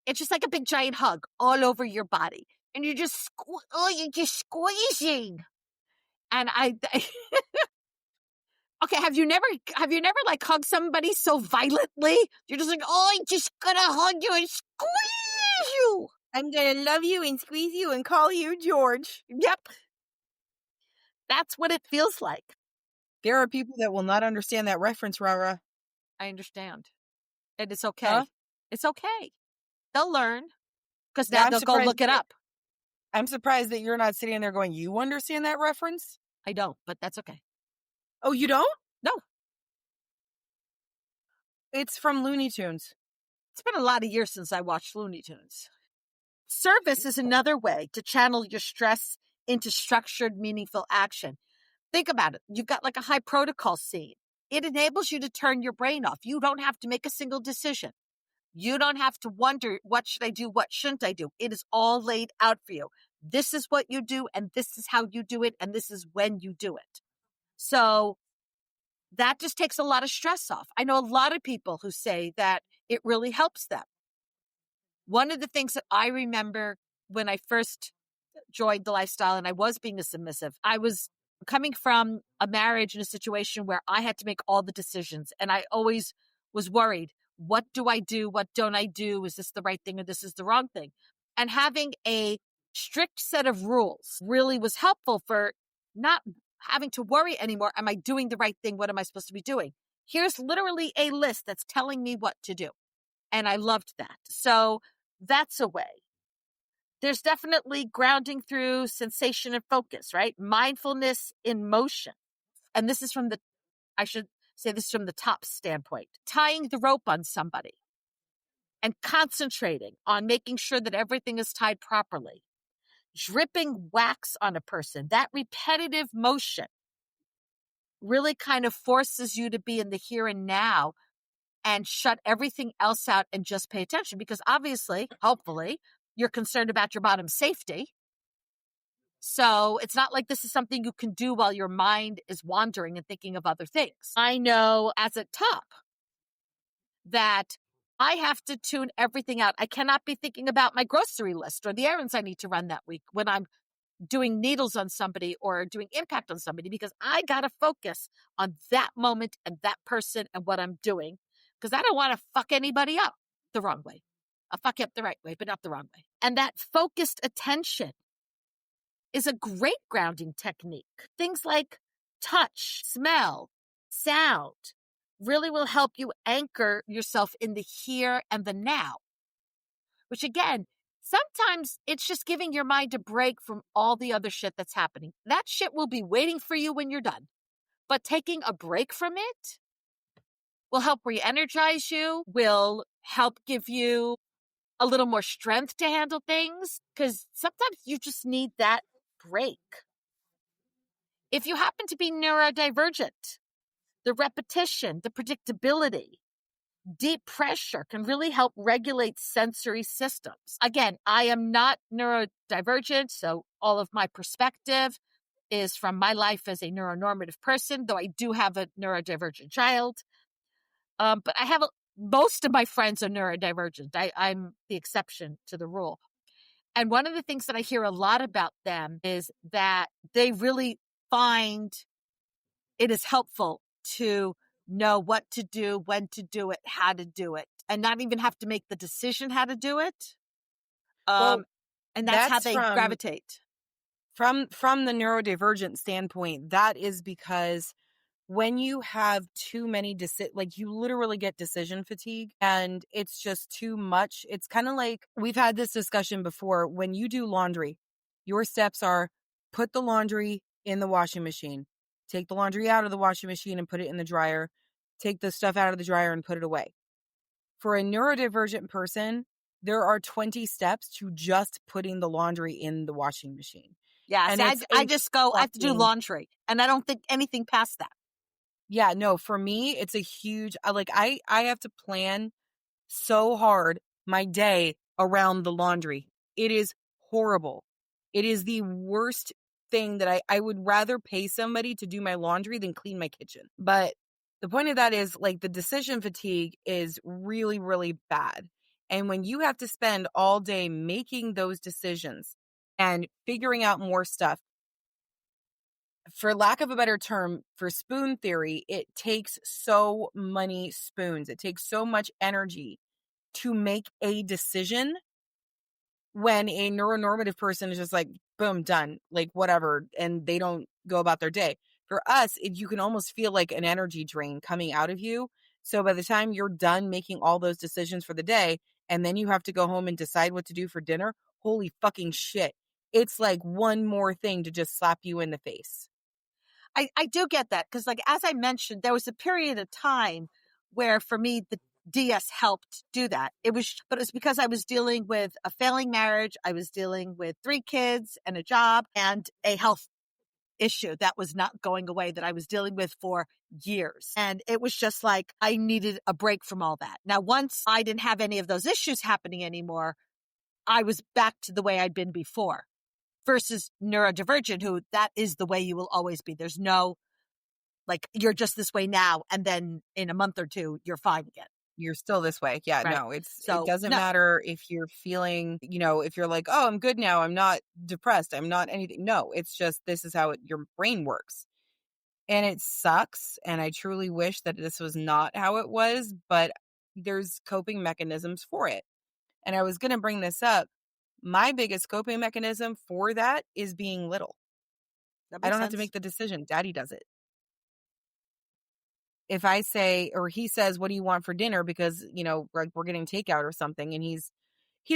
it's just like a big giant hug all over your body. And you're just, you're just squeezing. And okay, have you never like hugged somebody so violently? You're just like, I'm just gonna hug you and squeeze you. I'm gonna love you and squeeze you and call you George. Yep. That's what it feels like. There are people that will not understand that reference, Rara. I understand. And it's okay. Huh? It's okay. They'll learn. Because Yeah, now I'm they'll go look it up. I'm surprised that you're not sitting there going, you understand that reference? I don't, but that's okay. Oh, you don't? No. It's from Looney Tunes. It's been a lot of years since I watched Looney Tunes. Service is another way to channel your stress into structured, meaningful action. Think about it. You've got like a high protocol scene. It enables you to turn your brain off. You don't have to make a single decision. You don't have to wonder, what should I do? What shouldn't I do? It is all laid out for you. This is what you do, and this is how you do it, and this is when you do it. So that just takes a lot of stress off. I know a lot of people who say that it really helps them. One of the things that I remember when I first joined the lifestyle and I was being a submissive, I was coming from a marriage in a situation where I had to make all the decisions. And I always was worried, what do I do? What don't I do? Is this the right thing or this is the wrong thing? And having a strict set of rules really was helpful for not having to worry anymore. Am I doing the right thing? What am I supposed to be doing? Here's literally a list that's telling me what to do. And I loved that. So that's a way. There's definitely grounding through sensation and focus, right? Mindfulness in motion. And this is I should say this from the top standpoint. Tying the rope on somebody and concentrating on making sure that everything is tied properly. Dripping wax on a person, that repetitive motion really kind of forces you to be in the here and now and shut everything else out and just pay attention. Because obviously, hopefully, you're concerned about your bottom's safety. So it's not like this is something you can do while your mind is wandering and thinking of other things. I know as a top that I have to tune everything out. I cannot be thinking about my grocery list or the errands I need to run that week when I'm doing needles on somebody or doing impact on somebody, because I got to focus on that moment and that person and what I'm doing, because I don't want to fuck anybody up the wrong way. I'll fuck you up the right way, but not the wrong way. And that focused attention is a great grounding technique. Things like touch, smell, sound really will help you anchor yourself in the here and the now, which again, sometimes it's just giving your mind a break from all the other shit that's happening. That shit will be waiting for you when you're done. But taking a break from it will help re-energize you, will help give you a little more strength to handle things, because sometimes you just need that break. If you happen to be neurodivergent, the repetition, the predictability, deep pressure can really help regulate sensory systems. Again, I am not neurodivergent, so all of my perspective is from my life as a neuronormative person, though I do have a neurodivergent child. But I have most of my friends are neurodivergent. I'm the exception to the rule. And one of the things that I hear a lot about them is that they really find it is helpful to know what to do, when to do it, how to do it, and not even have to make the decision how to do it. And that's how they gravitate. From the neurodivergent standpoint, that is because when you have too many you literally get decision fatigue and it's just too much. It's kind of like, we've had this discussion before. When you do laundry, your steps are put the laundry in the washing machine, take the laundry out of the washing machine and put it in the dryer, take the stuff out of the dryer and put it away. For a neurodivergent person, there are 20 steps to just putting the laundry in the washing machine. Yeah, And see, it's I just go, I have to do fucking- laundry, and I don't think anything past that. Yeah, no, for me, it's a huge, I have to plan so hard my day around the laundry. It is horrible. It is the worst thing that I would rather pay somebody to do my laundry than clean my kitchen. But the point of that is, like, the decision fatigue is really, really bad. And when you have to spend all day making those decisions and figuring out more stuff, for lack of a better term, for spoon theory, it takes so many spoons. It takes so much energy to make a decision when a neuronormative person is just like, boom, done, like whatever, and they don't go about their day. For us, you can almost feel like an energy drain coming out of you. So by the time you're done making all those decisions for the day, and then you have to go home and decide what to do for dinner, holy fucking shit. It's like one more thing to just slap you in the face. I do get that because, like, as I mentioned, there was a period of time where for me, the DS helped do that. But it was because I was dealing with a failing marriage. I was dealing with 3 kids and a job and a health issue that was not going away that I was dealing with for years. And it was just like, I needed a break from all that. Now, once I didn't have any of those issues happening anymore, I was back to the way I'd been before. Versus neurodivergent, who that is the way you will always be. There's no, like, you're just this way now, and then in a month or 2, you're fine again. You're still this way. Yeah, Right. no, it So, doesn't no. matter if you're feeling, if you're like, oh, I'm good now. I'm not depressed. I'm not anything. No, it's just, this is how your brain works. And it sucks. And I truly wish that this was not how it was, but there's coping mechanisms for it. And I was going to bring this up. My biggest coping mechanism for that is being little. That I makes don't have to sense. make the decision. Daddy does it. If I say, or he says, what do you want for dinner? Because, like, we're getting takeout or something, and he's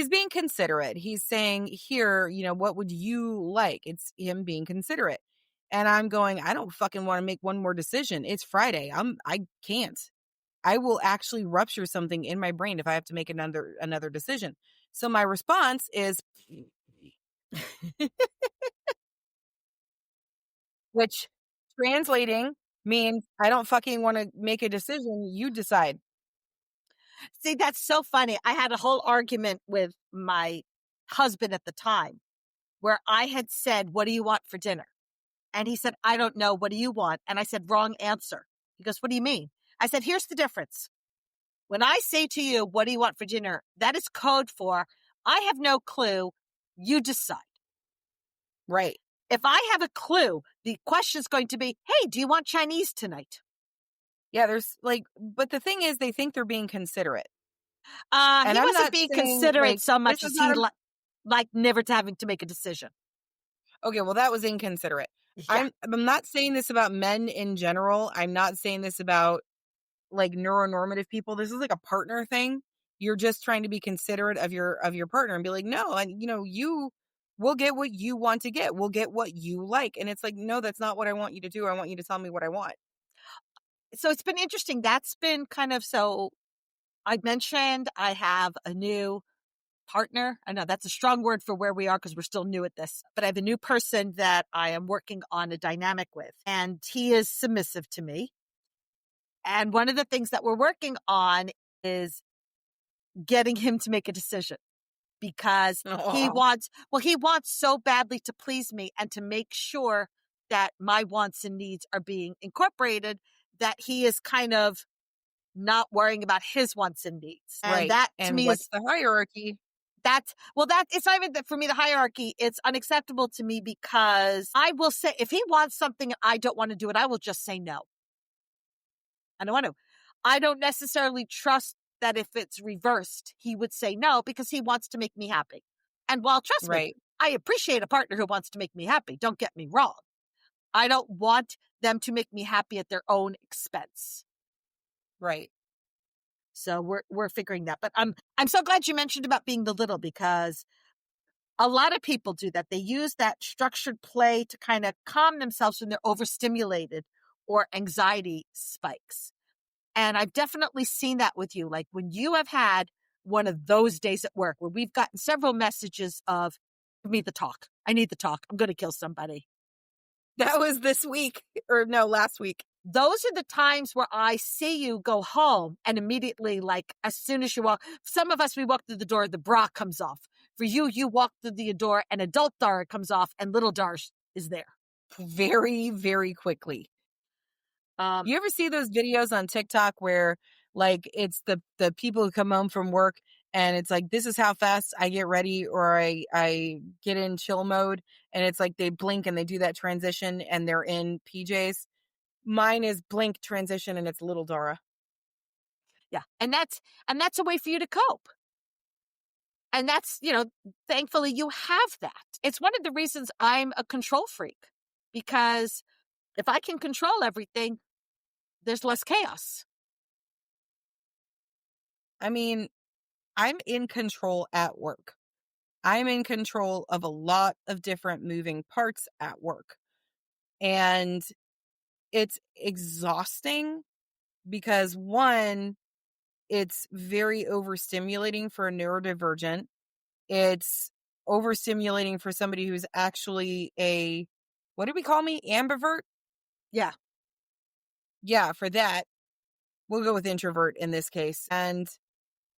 being considerate. He's saying, here, what would you like? It's him being considerate. And I'm going, I don't fucking want to make one more decision. It's Friday. I can't. I will actually rupture something in my brain if I have to make another decision. So my response is, which translating means I don't fucking want to make a decision. You decide. See, that's so funny. I had a whole argument with my husband at the time where I had said, what do you want for dinner? And he said, I don't know. What do you want? And I said, wrong answer. He goes, what do you mean? I said, here's the difference. When I say to you, what do you want for dinner? That is code for, I have no clue. You decide. Right. If I have a clue, the question is going to be, hey, do you want Chinese tonight? Yeah, there's but the thing is, they think they're being considerate. He And I'm wasn't not being saying, considerate so much this as is he not like never to having to make a decision. okay, well, that was inconsiderate. Yeah. I'm not saying this about men in general. I'm not saying this about like neuronormative people. This is like a partner thing. You're just trying to be considerate of your partner and be like, no, and you will get what you want to get. We'll get what you like. And it's like, no, that's not what I want you to do. I want you to tell me what I want. So it's been interesting. That's been kind of, so I mentioned I have a new partner. I know that's a strong word for where we are because we're still new at this, but I have a new person that I am working on a dynamic with, and he is submissive to me. And one of the things that we're working on is getting him to make a decision because he wants so badly to please me and to make sure that my wants and needs are being incorporated that he is kind of not worrying about his wants and needs. And right. that to and me what's is the hierarchy? it's not even that for me, the hierarchy, it's unacceptable to me because I will say, if he wants something and I don't want to do it, I will just say no. I don't want to. I don't necessarily trust that if it's reversed, he would say no because he wants to make me happy. And while, trust me, Right. I appreciate a partner who wants to make me happy. Don't get me wrong. I don't want them to make me happy at their own expense. Right. So we're figuring that. But I'm so glad you mentioned about being the little because A lot of people do that. They use that structured play to kind of calm themselves when they're overstimulated or anxiety spikes. And I've definitely seen that with you. Like when you have had one of those days at work where we've gotten several messages of, give me the talk. I need the talk. I'm going to kill somebody. That was this week, or no, last week. Those are the times where I see you go home and immediately, like as soon as you walk, some of us, we walk through the door, the bra comes off. For you, you walk through the door and adult Dar comes off and little Dar is there. Very, very quickly. You ever see those videos on TikTok where like it's the people who come home from work and it's like, this is how fast I get ready or I get in chill mode, and it's like they blink and they do that transition and they're in PJs. Mine is blink, transition, and it's little Dora. Yeah. And that's a way for you to cope. And that's, thankfully you have that. It's one of the reasons I'm a control freak, because if I can control everything, there's less chaos. I mean, I'm in control at work. I'm in control of a lot of different moving parts at work. And it's exhausting because, one, it's very overstimulating for a neurodivergent. It's overstimulating for somebody who's actually what did we call me? Ambivert? Yeah. Yeah, for that. We'll go with introvert in this case. And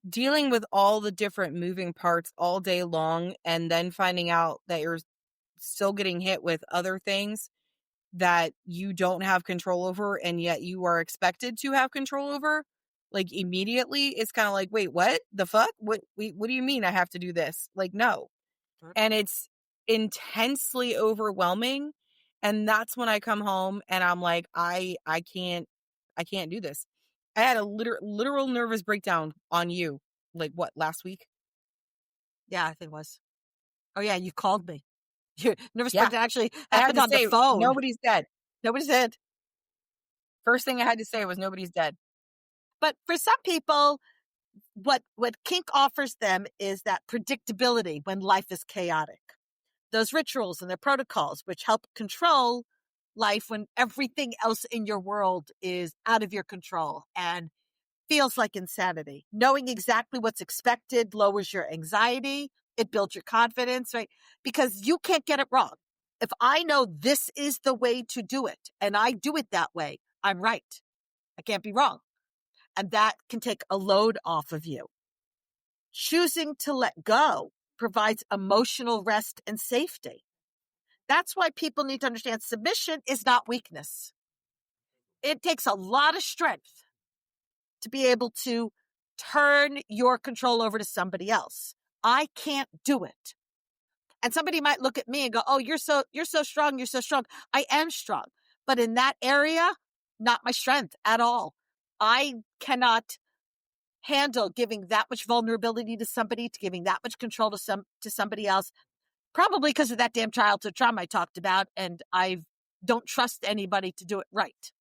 dealing with all the different moving parts all day long and then finding out that you're still getting hit with other things that you don't have control over and yet you are expected to have control over, like immediately, it's kind of like, wait, what the fuck? What do you mean I have to do this? Like, no. And it's intensely overwhelming. And that's when I come home and I'm like, I can't do this. I had a literal nervous breakdown on you. Like what, last week? Yeah, I think it was. Oh yeah, you called me. Your nervous Yeah. breakdown actually I had happened to on say, the phone. nobody's dead. Nobody's dead. First thing I had to say was nobody's dead. But for some people, what kink offers them is that predictability when life is chaotic. Those rituals and their protocols, which help control life when everything else in your world is out of your control and feels like insanity. Knowing exactly what's expected lowers your anxiety. It builds your confidence, right? Because you can't get it wrong. If I know this is the way to do it and I do it that way, I'm right. I can't be wrong. And that can take a load off of you. Choosing to let go provides emotional rest and safety. That's why people need to understand submission is not weakness. It takes a lot of strength to be able to turn your control over to somebody else. I can't do it. And somebody might look at me and go, "Oh, you're so strong. You're so strong." I am strong, but in that area, not my strength at all. I cannot handle giving that much vulnerability to somebody, to giving that much control to somebody else, probably because of that damn childhood trauma I talked about, and I don't trust anybody to do it right.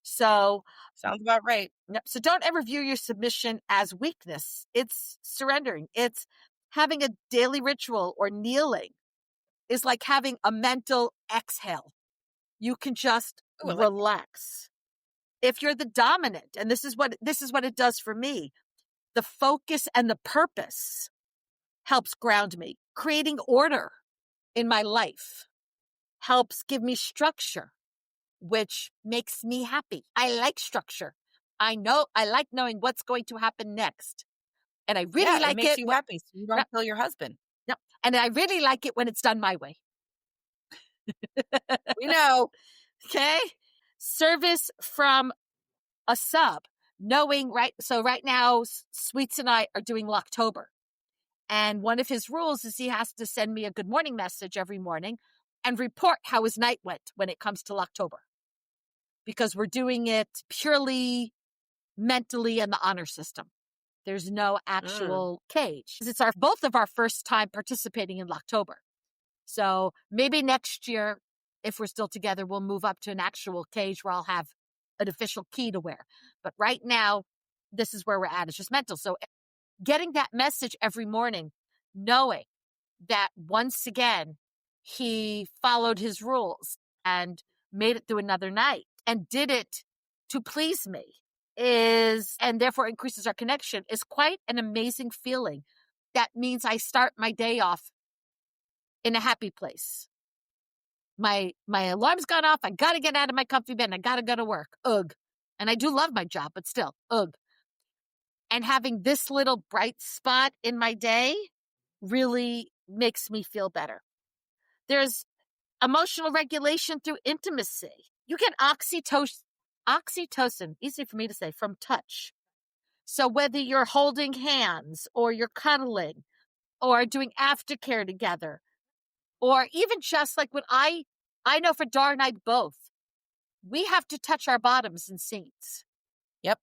So sounds about right. So don't ever view your submission as weakness. It's surrendering. It's having a daily ritual, or kneeling is like having a mental exhale. You can just relax. If you're the dominant, and this is what it does for me, the focus and the purpose helps ground me. Creating order in my life helps give me structure, which makes me happy. I like structure. I like knowing what's going to happen next. And I really like it makes you happy so you don't kill your husband. Yep. And I really like it when it's done my way. We know. Okay. Service from a sub, knowing, right? So right now, Sweets and I are doing Locktober. And one of his rules is he has to send me a good morning message every morning and report how his night went when it comes to Locktober. Because we're doing it purely mentally in the honor system. There's no actual cage. It's both of our first time participating in Locktober. So maybe next year, if we're still together, we'll move up to an actual cage where I'll have an official key to wear. But right now, this is where we're at. It's just mental. So getting that message every morning, knowing that once again, he followed his rules and made it through another night and did it to please me and therefore increases our connection is quite an amazing feeling. That means I start my day off in a happy place. My alarm's gone off. I got to get out of my comfy bed. And I got to go to work. Ugh. And I do love my job, but still, ugh. And having this little bright spot in my day really makes me feel better. There's emotional regulation through intimacy. You get oxytocin, easy for me to say, from touch. So whether you're holding hands or you're cuddling or doing aftercare together, or even just like when I know for Dar and I both, we have to touch our bottoms in scenes. Yep.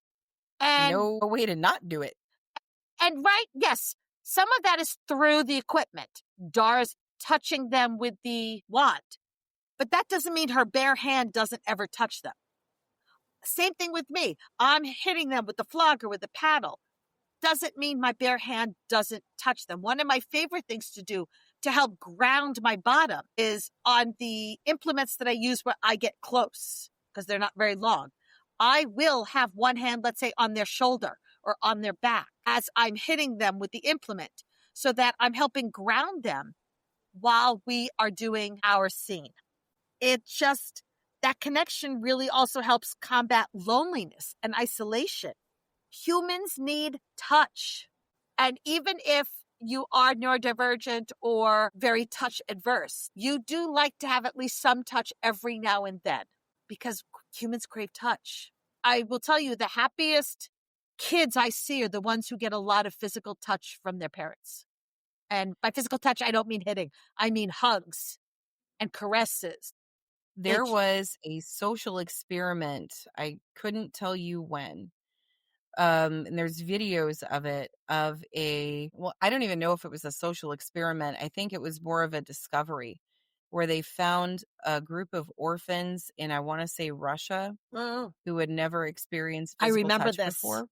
And no way to not do it. And right, yes, some of that is through the equipment. Dar's touching them with the wand, but that doesn't mean her bare hand doesn't ever touch them. Same thing with me. I'm hitting them with the flogger, with the paddle. Doesn't mean my bare hand doesn't touch them. One of my favorite things to do to help ground my bottom is on the implements that I use where I get close, because they're not very long. I will have one hand, let's say, on their shoulder or on their back as I'm hitting them with the implement so that I'm helping ground them while we are doing our scene. It just, that connection really also helps combat loneliness and isolation. Humans need touch. And even if you are neurodivergent or very touch adverse, you do like to have at least some touch every now and then because humans crave touch. I will tell you, the happiest kids I see are the ones who get a lot of physical touch from their parents. And by physical touch, I don't mean hitting. I mean hugs and caresses. There was a social experiment. I couldn't tell you when. And there's videos of it I don't even know if it was a social experiment. I think it was more of a discovery where they found a group of orphans in, I want to say, Russia, who had never experienced physical touch before.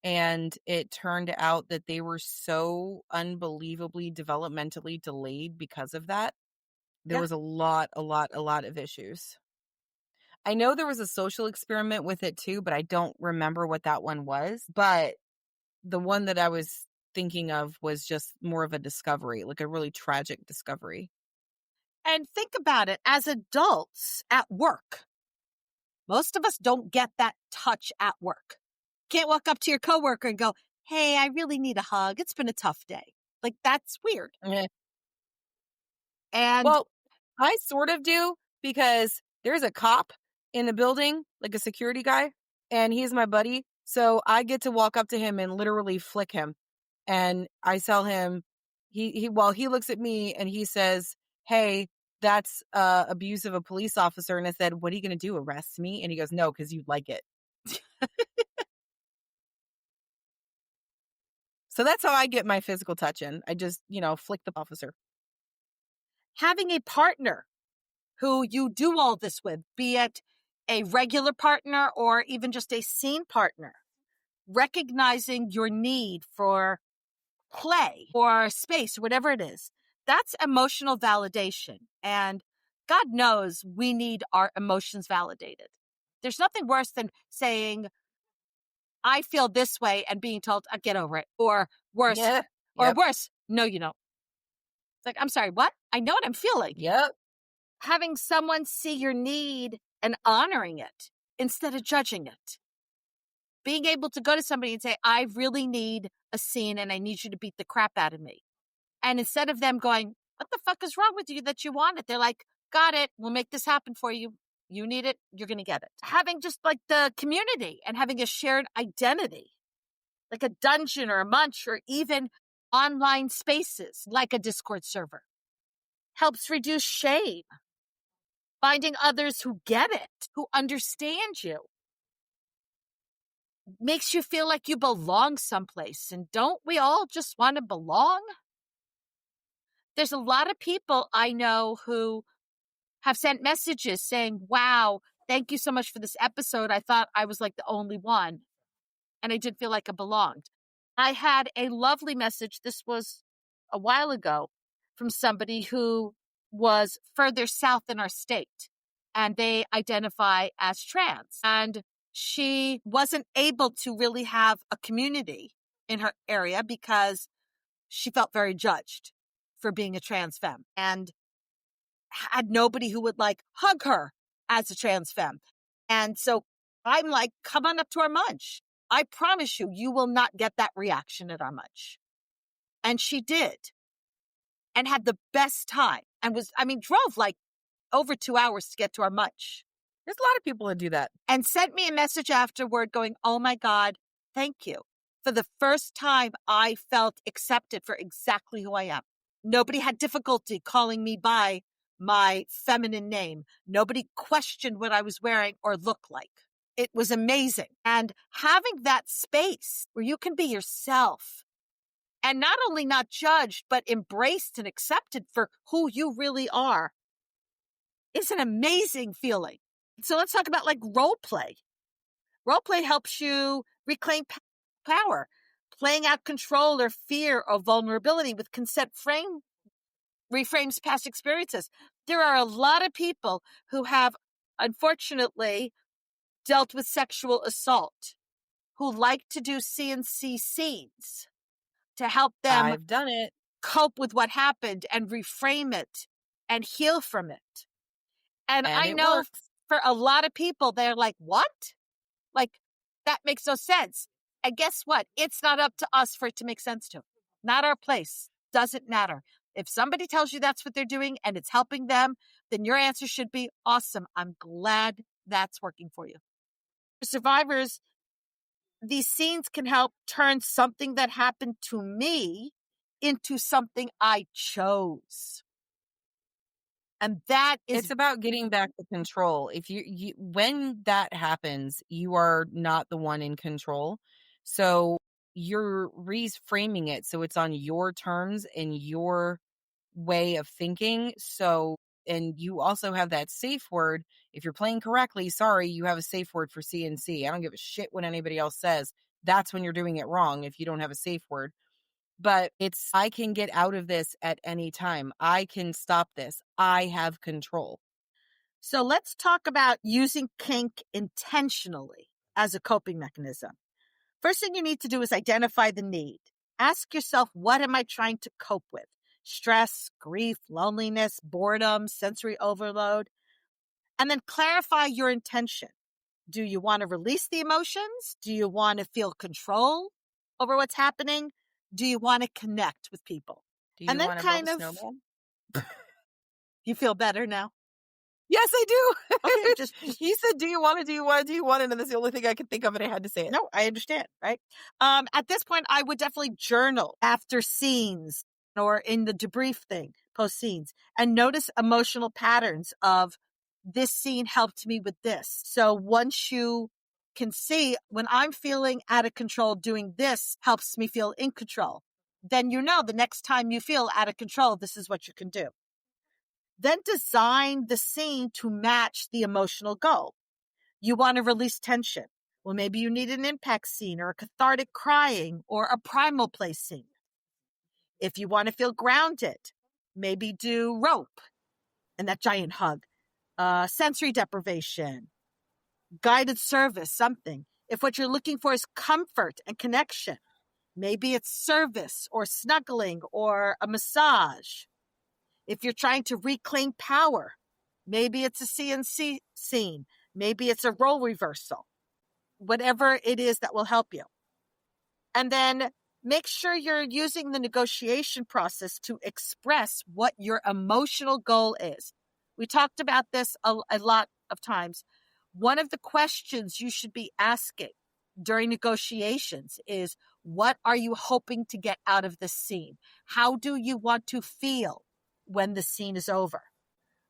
And it turned out that they were so unbelievably developmentally delayed because of that. There was a lot of issues. I know there was a social experiment with it too, but I don't remember what that one was. But the one that I was thinking of was just more of a discovery, like a really tragic discovery. And think about it, as adults at work, most of us don't get that touch at work. Can't walk up to your coworker and go, hey, I really need a hug. It's been a tough day. Like, that's weird. And well, I sort of do, because there's a cop in the building, like a security guy, and he's my buddy. So I get to walk up to him and literally flick him. And I tell him, he looks at me and he says, hey, that's abuse of a police officer. And I said, what are you going to do? Arrest me? And he goes, no, because you like it. So that's how I get my physical touch in. I just, flick the officer. Having a partner who you do all this with, be it a regular partner or even just a scene partner, recognizing your need for play or space, whatever it is, that's emotional validation. And God knows we need our emotions validated. There's nothing worse than saying, I feel this way and being told, get over it. Or worse, worse, no, you don't. It's like, I'm sorry, what? I know what I'm feeling. Yep. Having someone see your need and honoring it instead of judging it. Being able to go to somebody and say, I really need a scene and I need you to beat the crap out of me. And instead of them going, what the fuck is wrong with you that you want it? They're like, got it. We'll make this happen for you. You need it. You're going to get it. Having just like the community and having a shared identity, like a dungeon or a munch or even online spaces like a Discord server, helps reduce shame. Finding others who get it, who understand you, makes you feel like you belong someplace. And don't we all just want to belong? There's a lot of people I know who have sent messages saying, wow, thank you so much for this episode. I thought I was like the only one, and I did feel like I belonged. I had a lovely message. This was a while ago from somebody who was further south in our state, and they identify as trans. And she wasn't able to really have a community in her area because she felt very judged for being a trans femme and had nobody who would like hug her as a trans femme. And so I'm like, come on up to our munch. I promise you, you will not get that reaction at our munch. And she did, and had the best time, and drove like over 2 hours to get to our munch. There's a lot of people that do that. And sent me a message afterward going, oh my God, thank you. For the first time, I felt accepted for exactly who I am. Nobody had difficulty calling me by my feminine name. Nobody questioned what I was wearing or looked like. It was amazing. And having that space where you can be yourself and not only not judged, but embraced and accepted for who you really are is an amazing feeling. So let's talk about like role play. Role play helps you reclaim power. Playing out control or fear or vulnerability with consent reframes past experiences. There are a lot of people who have, unfortunately, dealt with sexual assault, who like to do CNC scenes to help them I've done it. cope with what happened and reframe it and heal from it. And I know works. for a lot of people, they're like, what? Like, that makes no sense. And guess what? It's not up to us for it to make sense to. Not our place. Doesn't matter. If somebody tells you that's what they're doing and it's helping them, then your answer should be, awesome. I'm glad that's working for you. For survivors, these scenes can help turn something that happened to me into something I chose. And that is, it's about getting back the control. If you when that happens, you are not the one in control. So you're reframing it so it's on your terms and your way of thinking. So, and you also have that safe word. If you're playing correctly, sorry, you have a safe word for CNC. I don't give a shit what anybody else says. That's when you're doing it wrong if you don't have a safe word. But it's, I can get out of this at any time. I can stop this. I have control. so let's talk about using kink intentionally as a coping mechanism. First thing you need to do is identify the need. Ask yourself, what am I trying to cope with? Stress, grief, loneliness, boredom, sensory overload. And then clarify your intention. Do you want to release the emotions? Do you want to feel control over what's happening? Do you want to connect with people? Do you And then want to kind build a of, snowball? you feel better now? Yes, I do. Okay, just You said, do you want to? And that's the only thing I could think of, and I had to say it. no, I understand, right? At this point, I would definitely journal after scenes or in the debrief thing, post scenes, and notice emotional patterns of this scene helped me with this. So once you can see when I'm feeling out of control, doing this helps me feel in control, then you know the next time you feel out of control, this is what you can do. Then design the scene to match the emotional goal. You want to release tension. Well, maybe you need an impact scene or a cathartic crying or a primal play scene. If you want to feel grounded, maybe do rope and that giant hug, sensory deprivation, guided service, something. If what you're looking for is comfort and connection, maybe it's service or snuggling or a massage. If you're trying to reclaim power, maybe it's a CNC scene. Maybe it's a role reversal. Whatever it is that will help you. And then make sure you're using the negotiation process to express what your emotional goal is. We talked about this a lot of times. One of the questions you should be asking during negotiations is, what are you hoping to get out of this scene? How do you want to feel when the scene is over?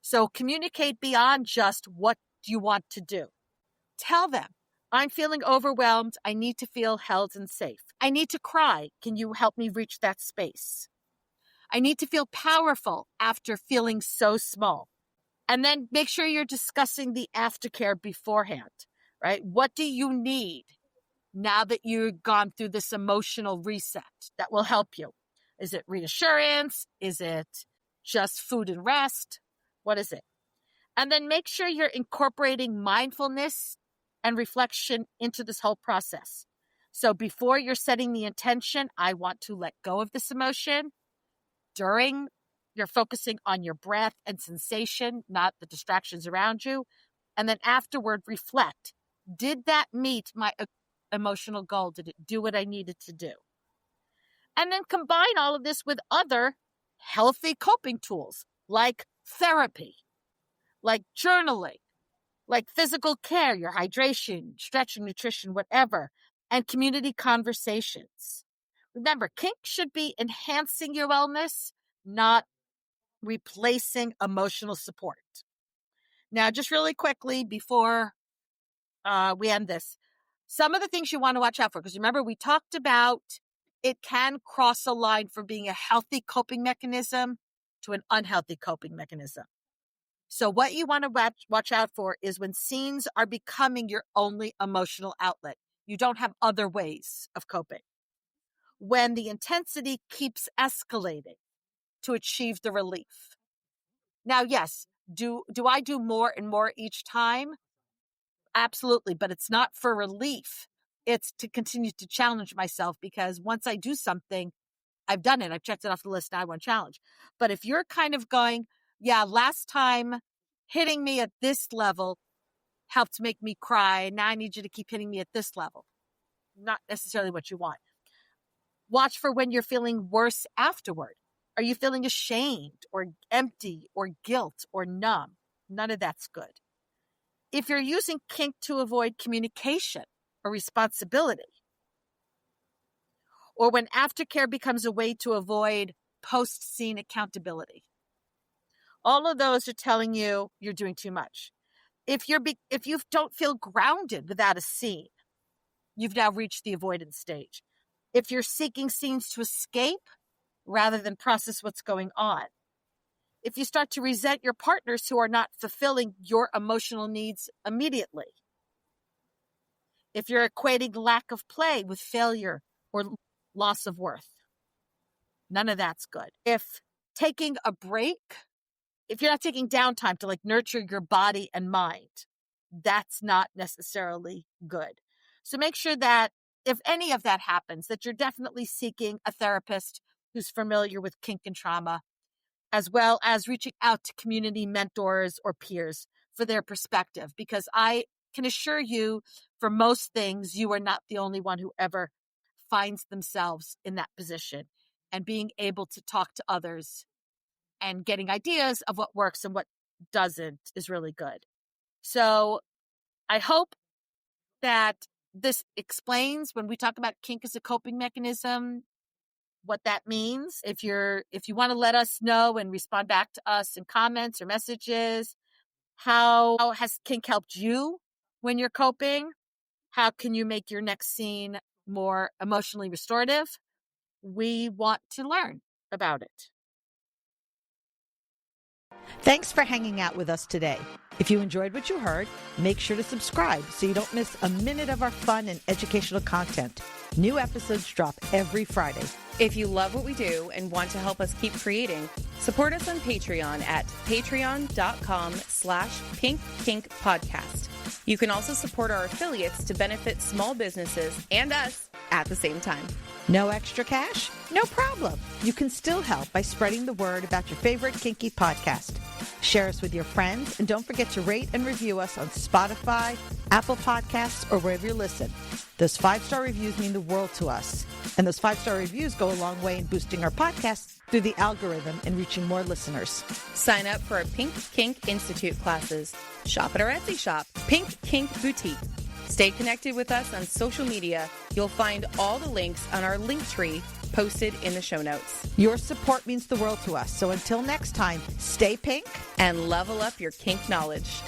So communicate beyond just what do you want to do. Tell them, I'm feeling overwhelmed. I need to feel held and safe. I need to cry. Can you help me reach that space? I need to feel powerful after feeling so small. And then make sure you're discussing the aftercare beforehand, right? What do you need now that you've gone through this emotional reset that will help you? Is it reassurance? Is it just food and rest? What is it? And then make sure you're incorporating mindfulness and reflection into this whole process. So before you're setting the intention, I want to let go of this emotion. During, you're focusing on your breath and sensation, not the distractions around you. And then afterward, reflect. Did that meet my emotional goal? Did it do what I needed to do? And then combine all of this with other healthy coping tools like therapy, like journaling, like physical care, your hydration, stretching, nutrition, whatever, and community conversations. Remember, kink should be enhancing your wellness, not replacing emotional support. Now, just really quickly before we end this, some of the things you want to watch out for, because remember, we talked about it can cross a line from being a healthy coping mechanism to an unhealthy coping mechanism. So what you want to watch out for is when scenes are becoming your only emotional outlet. You don't have other ways of coping. When the intensity keeps escalating to achieve the relief. Now, yes, do I do more and more each time? Absolutely, but it's not for relief. It's to continue to challenge myself, because once I do something, I've done it. I've checked it off the list. Now I want to challenge. But if you're kind of going, yeah, last time hitting me at this level helped make me cry. Now I need you to keep hitting me at this level. Not necessarily what you want. Watch for when you're feeling worse afterward. Are you feeling ashamed or empty or guilt or numb? None of that's good. If you're using kink to avoid communication or responsibility, or when aftercare becomes a way to avoid post-scene accountability, all of those are telling you you're doing too much. If you don't feel grounded without a scene, you've now reached the avoidance stage. If you're seeking scenes to escape rather than process what's going on, if you start to resent your partners who are not fulfilling your emotional needs immediately, if you're equating lack of play with failure or loss of worth, none of that's good. If taking a break, if you're not taking downtime to nurture your body and mind, that's not necessarily good. So make sure that if any of that happens, that you're definitely seeking a therapist who's familiar with kink and trauma, as well as reaching out to community mentors or peers for their perspective. Because I can assure you, for most things, you are not the only one who ever finds themselves in that position. And being able to talk to others and getting ideas of what works and what doesn't is really good. So I hope that this explains, when we talk about kink as a coping mechanism, what that means. If you want to let us know and respond back to us in comments or messages, how has kink helped you when you're coping? How can you make your next scene more emotionally restorative? We want to learn about it. Thanks for hanging out with us today. If you enjoyed what you heard, make sure to subscribe so you don't miss a minute of our fun and educational content. New episodes drop every Friday. If you love what we do and want to help us keep creating, support us on Patreon at patreon.com/pinkkinkpodcast. You can also support our affiliates to benefit small businesses and us at the same time. No extra cash? No problem. You can still help by spreading the word about your favorite kinky podcast. Share us with your friends, and don't forget to rate and review us on Spotify, Apple Podcasts, or wherever you listen. Those 5-star reviews mean the world to us. And those 5-star reviews go a long way in boosting our podcast through the algorithm and reaching more listeners. Sign up for our Pink Kink Institute classes. Shop at our Etsy shop, Pink Kink Boutique. Stay connected with us on social media. You'll find all the links on our link tree posted in the show notes. Your support means the world to us. So until next time, stay pink and level up your kink knowledge.